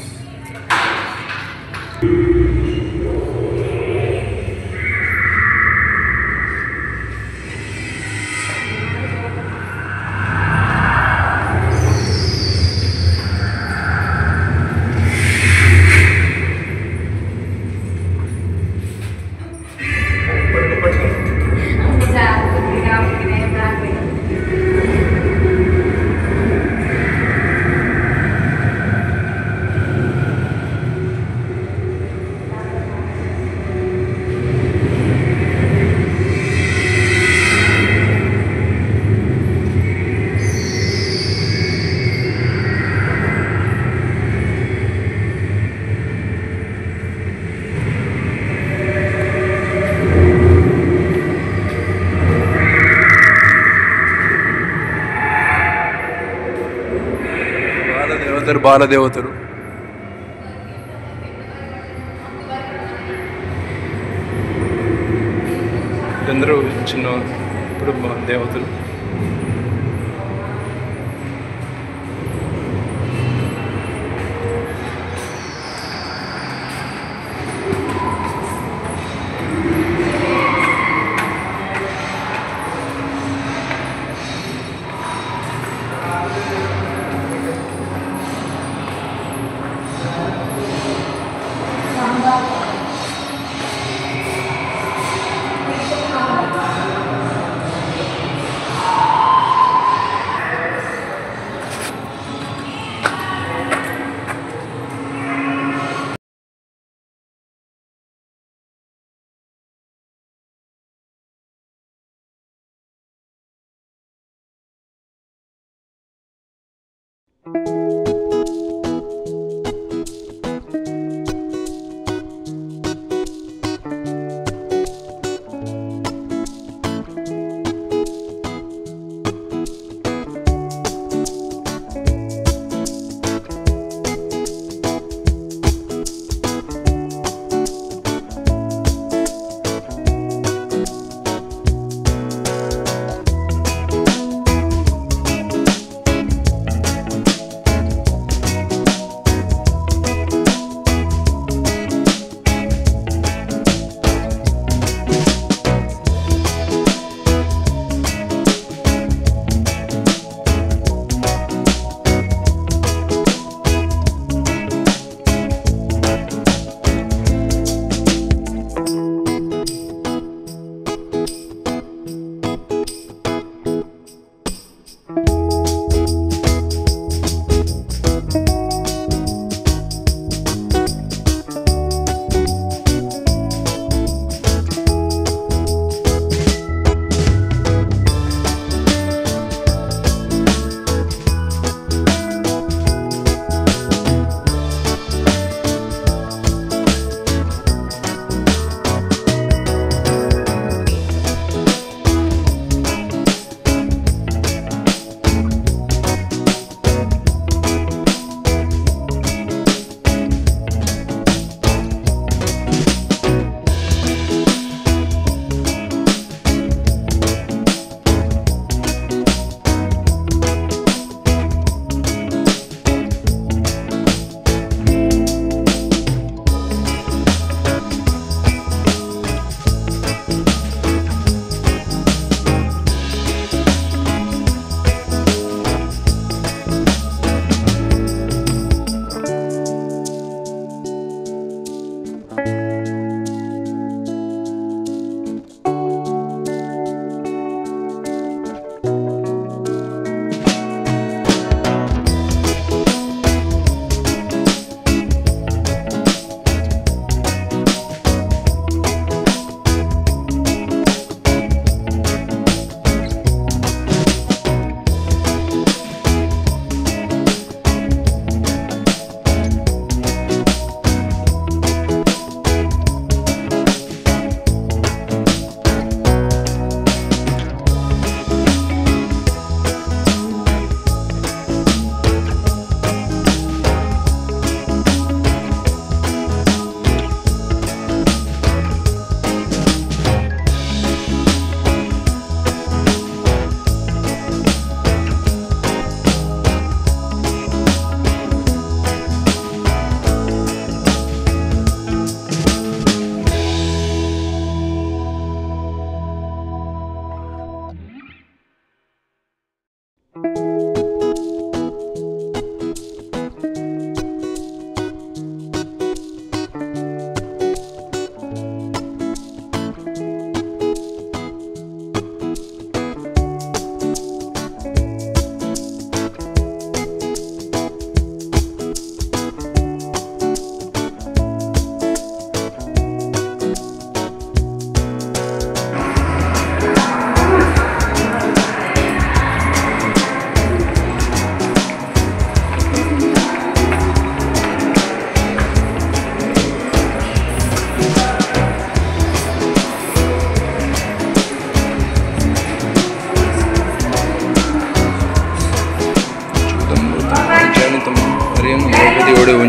ఇద్దరు బాలదేవతలు. అందరూ చిన్న ఇప్పుడు దేవతలు.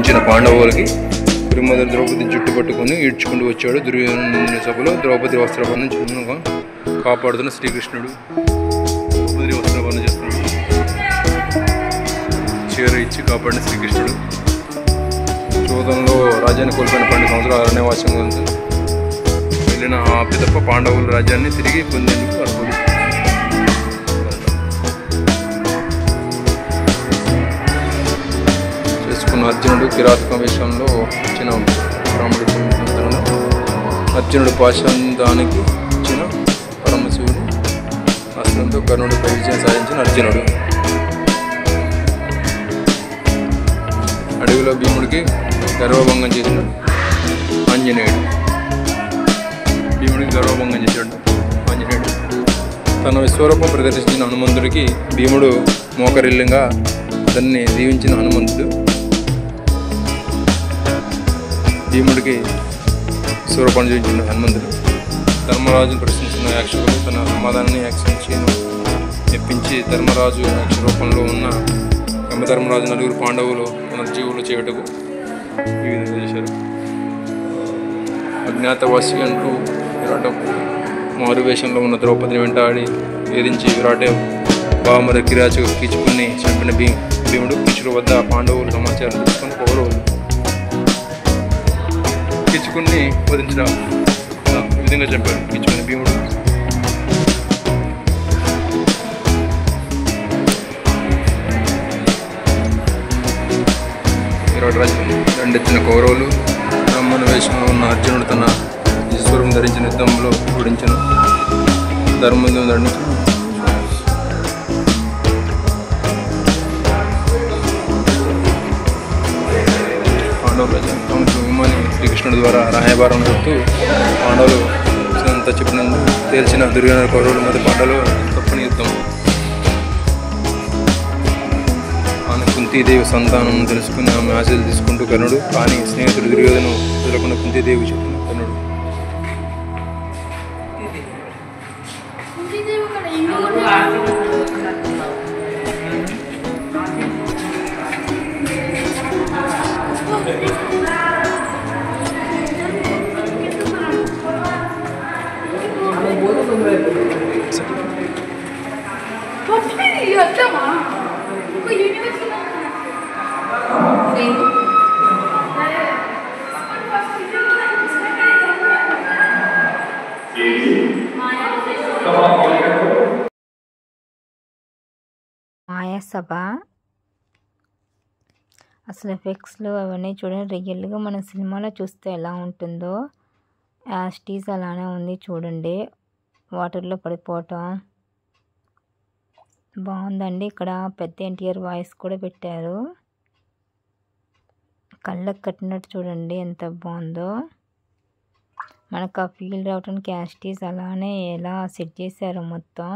చూచిన పాండవులకి గురుమదర్ ద్రౌపది జుట్టు పట్టుకొని ఈడ్చుకుంటూ వచ్చాడు. దుర్యోధనుని సభలో ద్రౌపది వస్త్రాభరణం చిన్నగా కాపాడుతున్న శ్రీకృష్ణుడు ద్రౌపది వస్త్రాభరణం చేస్తున్నాడు. చీర ఇచ్చి కాపాడిన శ్రీకృష్ణుడు. చోదంలో రాజ్యాన్ని కోల్పోయిన 12 సంవత్సరాలు అరణ్యవాసం వెళ్ళిన ఆ పిదప్ప పాండవుల రాజ్యాన్ని తిరిగి పొందేందుకు అర్హుడు. చేసుకున్న అర్జునుడు కిరాతక వేషంలో వచ్చిన రాముడి సంతరంలో అర్జునుడు పాశాంతానికి ఇచ్చిన పరమశివుడు అస్త్రంతో కర్ణుడిపై విజయం సాధించిన అర్జునుడు. అడవిలో భీముడికి గర్వభంగం చేసిన ఆంజనేయుడు. భీముడికి గర్వభంగం చేశాడు ఆంజనేయుడు. తన విశ్వరూపం ప్రదర్శించిన హనుమంతుడికి భీముడు మోకరిల్లంగా అతన్ని దీవించిన హనుమంతుడు భీముడికి విశ్వరూపం చూపించిన హనుమంతుడు. ధర్మరాజును ప్రశ్నించిన యాక్షకుడు తన సమాధానాన్ని యాక్షను మెప్పించి ధర్మరాజు యాక్ష రూపంలో ఉన్న యమధర్మరాజు నలుగురు పాండవులు పునర్జీవులు చేయుటకు ఈ విధంగా చేశారు. అజ్ఞాతవాసి అంటూ విరాట మారువేషంలో ఉన్న ద్రౌపదిని వెంటాడి వేధించి విరాటే బామర కిరాచకు కీచుకుని చంపిన భీముడు కిచుల వద్ద పాండవులు సమాచారం తీసుకొని కౌరవులు కీచుకుని వధించిన విధంగా చంపాడు. కీచుకుని భీముడు విరాటరాజు దండెత్తిన కౌరవులు బ్రాహ్మణ వేషంలో ఉన్న అర్జునుడు తన ఈశ్వరం ధరించిన యుద్ధంలో ఓడించిన ధర్మం దండించిన పాండవుల విమాని శ్రీకృష్ణుడి ద్వారా రాయబారం చెప్తూ పాండవులు అంతా చెప్పినందుకు తేల్చిన దుర్యోధన కౌరవుల మధ్య పాండవులు తప్పని యుద్ధం. కుంతీదేవి సంతానం తెలుసుకుని ఆమె ఆశలు తీసుకుంటూ కర్ణుడు కానీ స్నేహితుడు దుర్యోధను వదలకుండా కుంతీదేవి చెప్పిన కర్ణుడు. మాయాసభ అసలు ఎఫెక్ట్స్లో అవన్నీ చూడండి. రియల్గా మన సినిమాలో చూస్తే ఎలా ఉంటుందో యాస్టీస్ అలానే ఉంది చూడండి. వాటర్లో పడిపోవటం బాగుందండి. ఇక్కడ పెద్ద ఎన్టీఆర్ వాయిస్ కూడా పెట్టారు. కళ్ళకు కట్టినట్టు చూడండి ఎంత బాగుందో. మనకు ఆ ఫీల్ రావడానికి యాస్టీస్ అలానే ఎలా సెట్ చేశారో మొత్తం.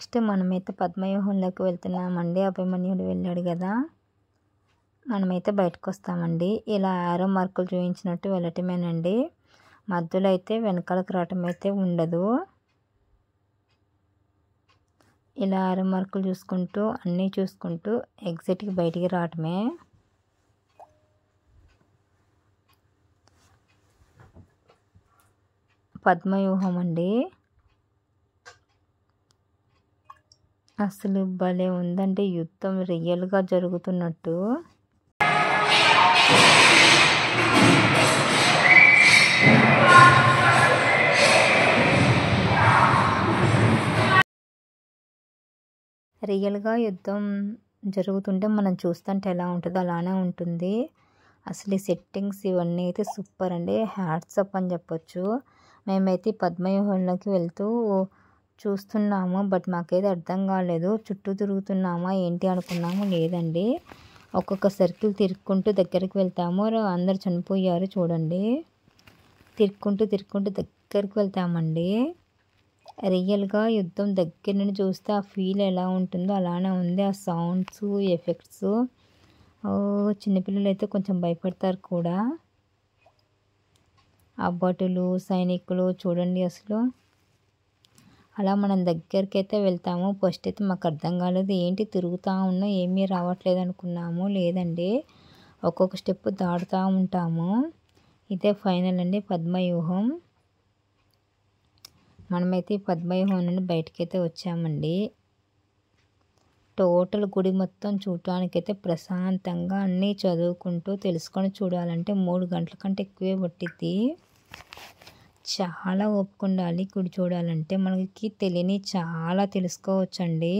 నెక్స్ట్ మనమైతే పద్మవ్యూహంలోకి వెళ్తున్నామండి. అభిమన్యుడు వెళ్ళాడు కదా, మనమైతే బయటకు వస్తామండి. ఇలా ఆరో మార్కులు చూపించినట్టు వెళ్ళటమేనండి. మధ్యలో అయితే వెనకాలకు రావటం అయితే ఉండదు. ఇలా ఆరో మార్కులు చూసుకుంటూ అన్నీ చూసుకుంటూ ఎగ్జిట్కి బయటికి రావటమే. పద్మవ్యూహం అండి. అసలు భలే ఉందండి, యుద్ధం రియల్గా జరుగుతున్నట్టు. రియల్గా యుద్ధం జరుగుతుంటే మనం చూస్తుంటే ఎలా ఉంటుందో అలానే ఉంటుంది. అసలు ఈ సెట్టింగ్స్ ఇవన్నీ అయితే సూపర్ అండి, హ్యాట్స్ అప్ అని చెప్పొచ్చు. మేమైతే పద్మవ్యూహంలోకి వెళ్తూ చూస్తున్నాము, బట్ మాకైతే అర్థం కాలేదు. చుట్టూ తిరుగుతున్నామా ఏంటి అనుకున్నాము, లేదండి ఒక్కొక్క సర్కిల్ తిరుక్కుంటూ దగ్గరికి వెళ్తాము. అందరు చనిపోయారు చూడండి. తిరుక్కుంటూ దగ్గరికి వెళ్తామండి. రియల్గా యుద్ధం దగ్గర నుండి చూస్తే ఆ ఫీల్ ఎలా ఉంటుందో అలానే ఉంది. ఆ సౌండ్స్, ఎఫెక్ట్స్, చిన్నపిల్లలు అయితే కొంచెం భయపడతారు కూడా. ఆ భటులు, సైనికులు చూడండి అసలు. అలా మనం దగ్గరికి అయితే వెళ్తాము. ఫస్ట్ అయితే మాకు అర్థం కాలేదు, ఏంటి తిరుగుతూ ఉన్నా ఏమీ రావట్లేదు అనుకున్నాము. లేదండి ఒక్కొక్క స్టెప్ దాటుతూ ఉంటాము. ఇదే ఫైనల్ అండి పద్మవ్యూహం. మనమైతే ఈ పద్మవ్యూహం నుండి బయటకైతే వచ్చామండి. టోటల్ గుడి మొత్తం చూడటానికైతే ప్రశాంతంగా అన్నీ చదువుకుంటూ తెలుసుకొని చూడాలంటే 3 గంటల కంటే ఎక్కువే పట్టిద్ది. చాలా ఓపిక ఉండాలి గుడి చూడాలంటే. మనకి తెలియని చాలా తెలుసుకోవచ్చండి,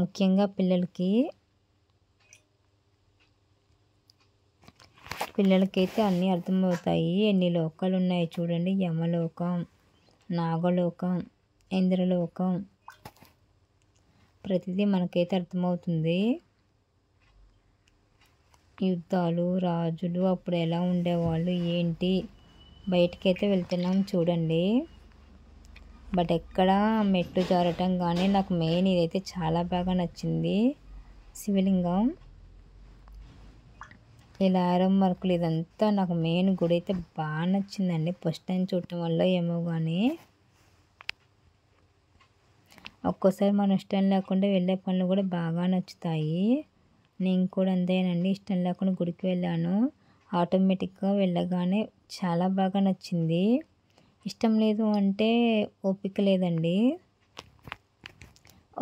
ముఖ్యంగా పిల్లలకైతే అన్నీ అర్థమవుతాయి. ఎన్ని లోకాలు ఉన్నాయి చూడండి, యమలోకం, నాగలోకం, ఇంద్రలోకం, ప్రతిదీ మనకైతే అర్థమవుతుంది. యుద్ధాలు, రాజులు అప్పుడు ఎలా ఉండేవాళ్ళు ఏంటి, బయటికైతే వెళ్తున్నాం చూడండి. బట్ ఎక్కడ మెట్లు జారటం కానీ, నాకు మెయిన్ ఇదైతే చాలా బాగా నచ్చింది, శివలింగం. ఇలా ఆరో మార్కులు ఇదంతా నాకు మెయిన్ గుడి అయితే బాగా నచ్చిందండి. ఫస్ట్ టైం చూడటం వల్ల ఏమో కానీ ఒక్కోసారి మన ఇష్టం లేకుండా వెళ్ళే పనులు కూడా బాగా నచ్చుతాయి. నేను కూడా అంతేనండి, ఇష్టం లేకుండా గుడికి వెళ్ళాను, ఆటోమేటిక్గా వెళ్ళగానే చాలా బాగా నచ్చింది. ఇష్టం లేదు అంటే ఓపిక లేదండి.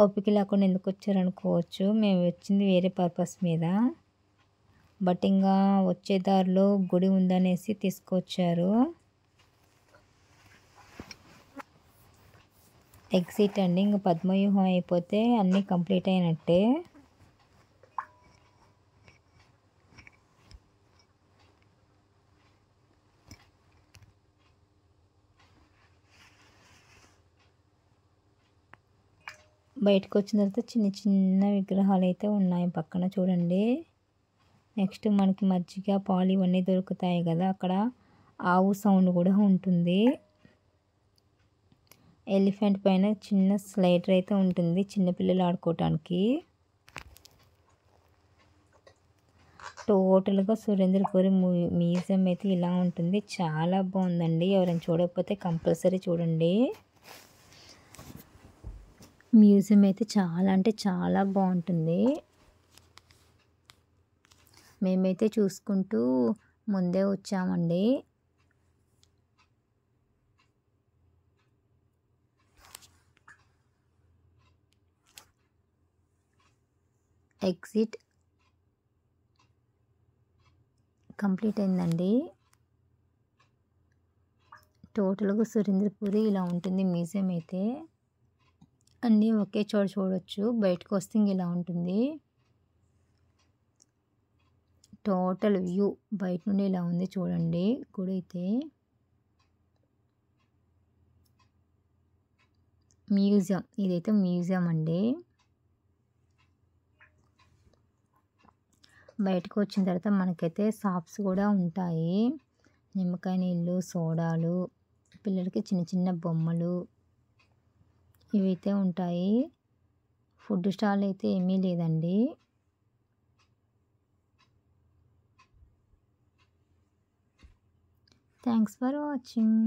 ఓపిక లేకుండా ఎందుకు వచ్చారనుకోవచ్చు, మేము వచ్చింది వేరే పర్పస్ మీద. బట్ ఇంకా వచ్చే దారిలో గుడి ఉందనేసి తీసుకొచ్చారు. ఎగ్జిట్ అండి. ఇంకా పద్మవ్యూహం అయిపోతే అన్నీ కంప్లీట్ అయినట్టే. బయటకు వచ్చిన తర్వాత చిన్న చిన్న విగ్రహాలు అయితే ఉన్నాయి పక్కన చూడండి. నెక్స్ట్ మనకి మజ్జిగ, పాలు ఇవన్నీ దొరుకుతాయి కదా, అక్కడ ఆవు సౌండ్ కూడా ఉంటుంది. ఎలిఫెంట్ పైన చిన్న స్లైడర్ అయితే ఉంటుంది చిన్నపిల్లలు ఆడుకోవటానికి. టోటల్గా సురేంద్రపురి మ్యూజియం అయితే ఇలా ఉంటుంది, చాలా బాగుందండి. ఎవరైనా చూడకపోతే కంపల్సరీ చూడండి. మ్యూజియం అయితే చాలా అంటే చాలా బాగుంటుంది. మేమైతే చూసుకుంటూ ముందే వచ్చామండి. ఎగ్జిట్ కంప్లీట్ అయిందండి. టోటల్గా సురేంద్రపురి ఇలా ఉంటుంది మ్యూజియం అయితే. అన్నీ ఒకే చోట చూడొచ్చు. బయటకు వస్తే ఇలా ఉంటుంది. టోటల్ వ్యూ బయట నుండి ఇలా ఉంది చూడండి గుడి అయితే. మ్యూజియం, ఇదైతే మ్యూజియం అండి. బయటకు వచ్చిన తర్వాత మనకైతే షాప్స్ కూడా ఉంటాయి. నిమ్మకాయ నీళ్ళు, సోడాలు, పిల్లలకి చిన్న చిన్న బొమ్మలు, ఇవైతే ఉంటాయి. ఫుడ్ స్టాల్ అయితే ఏమీ లేదండి. Thanks for watching.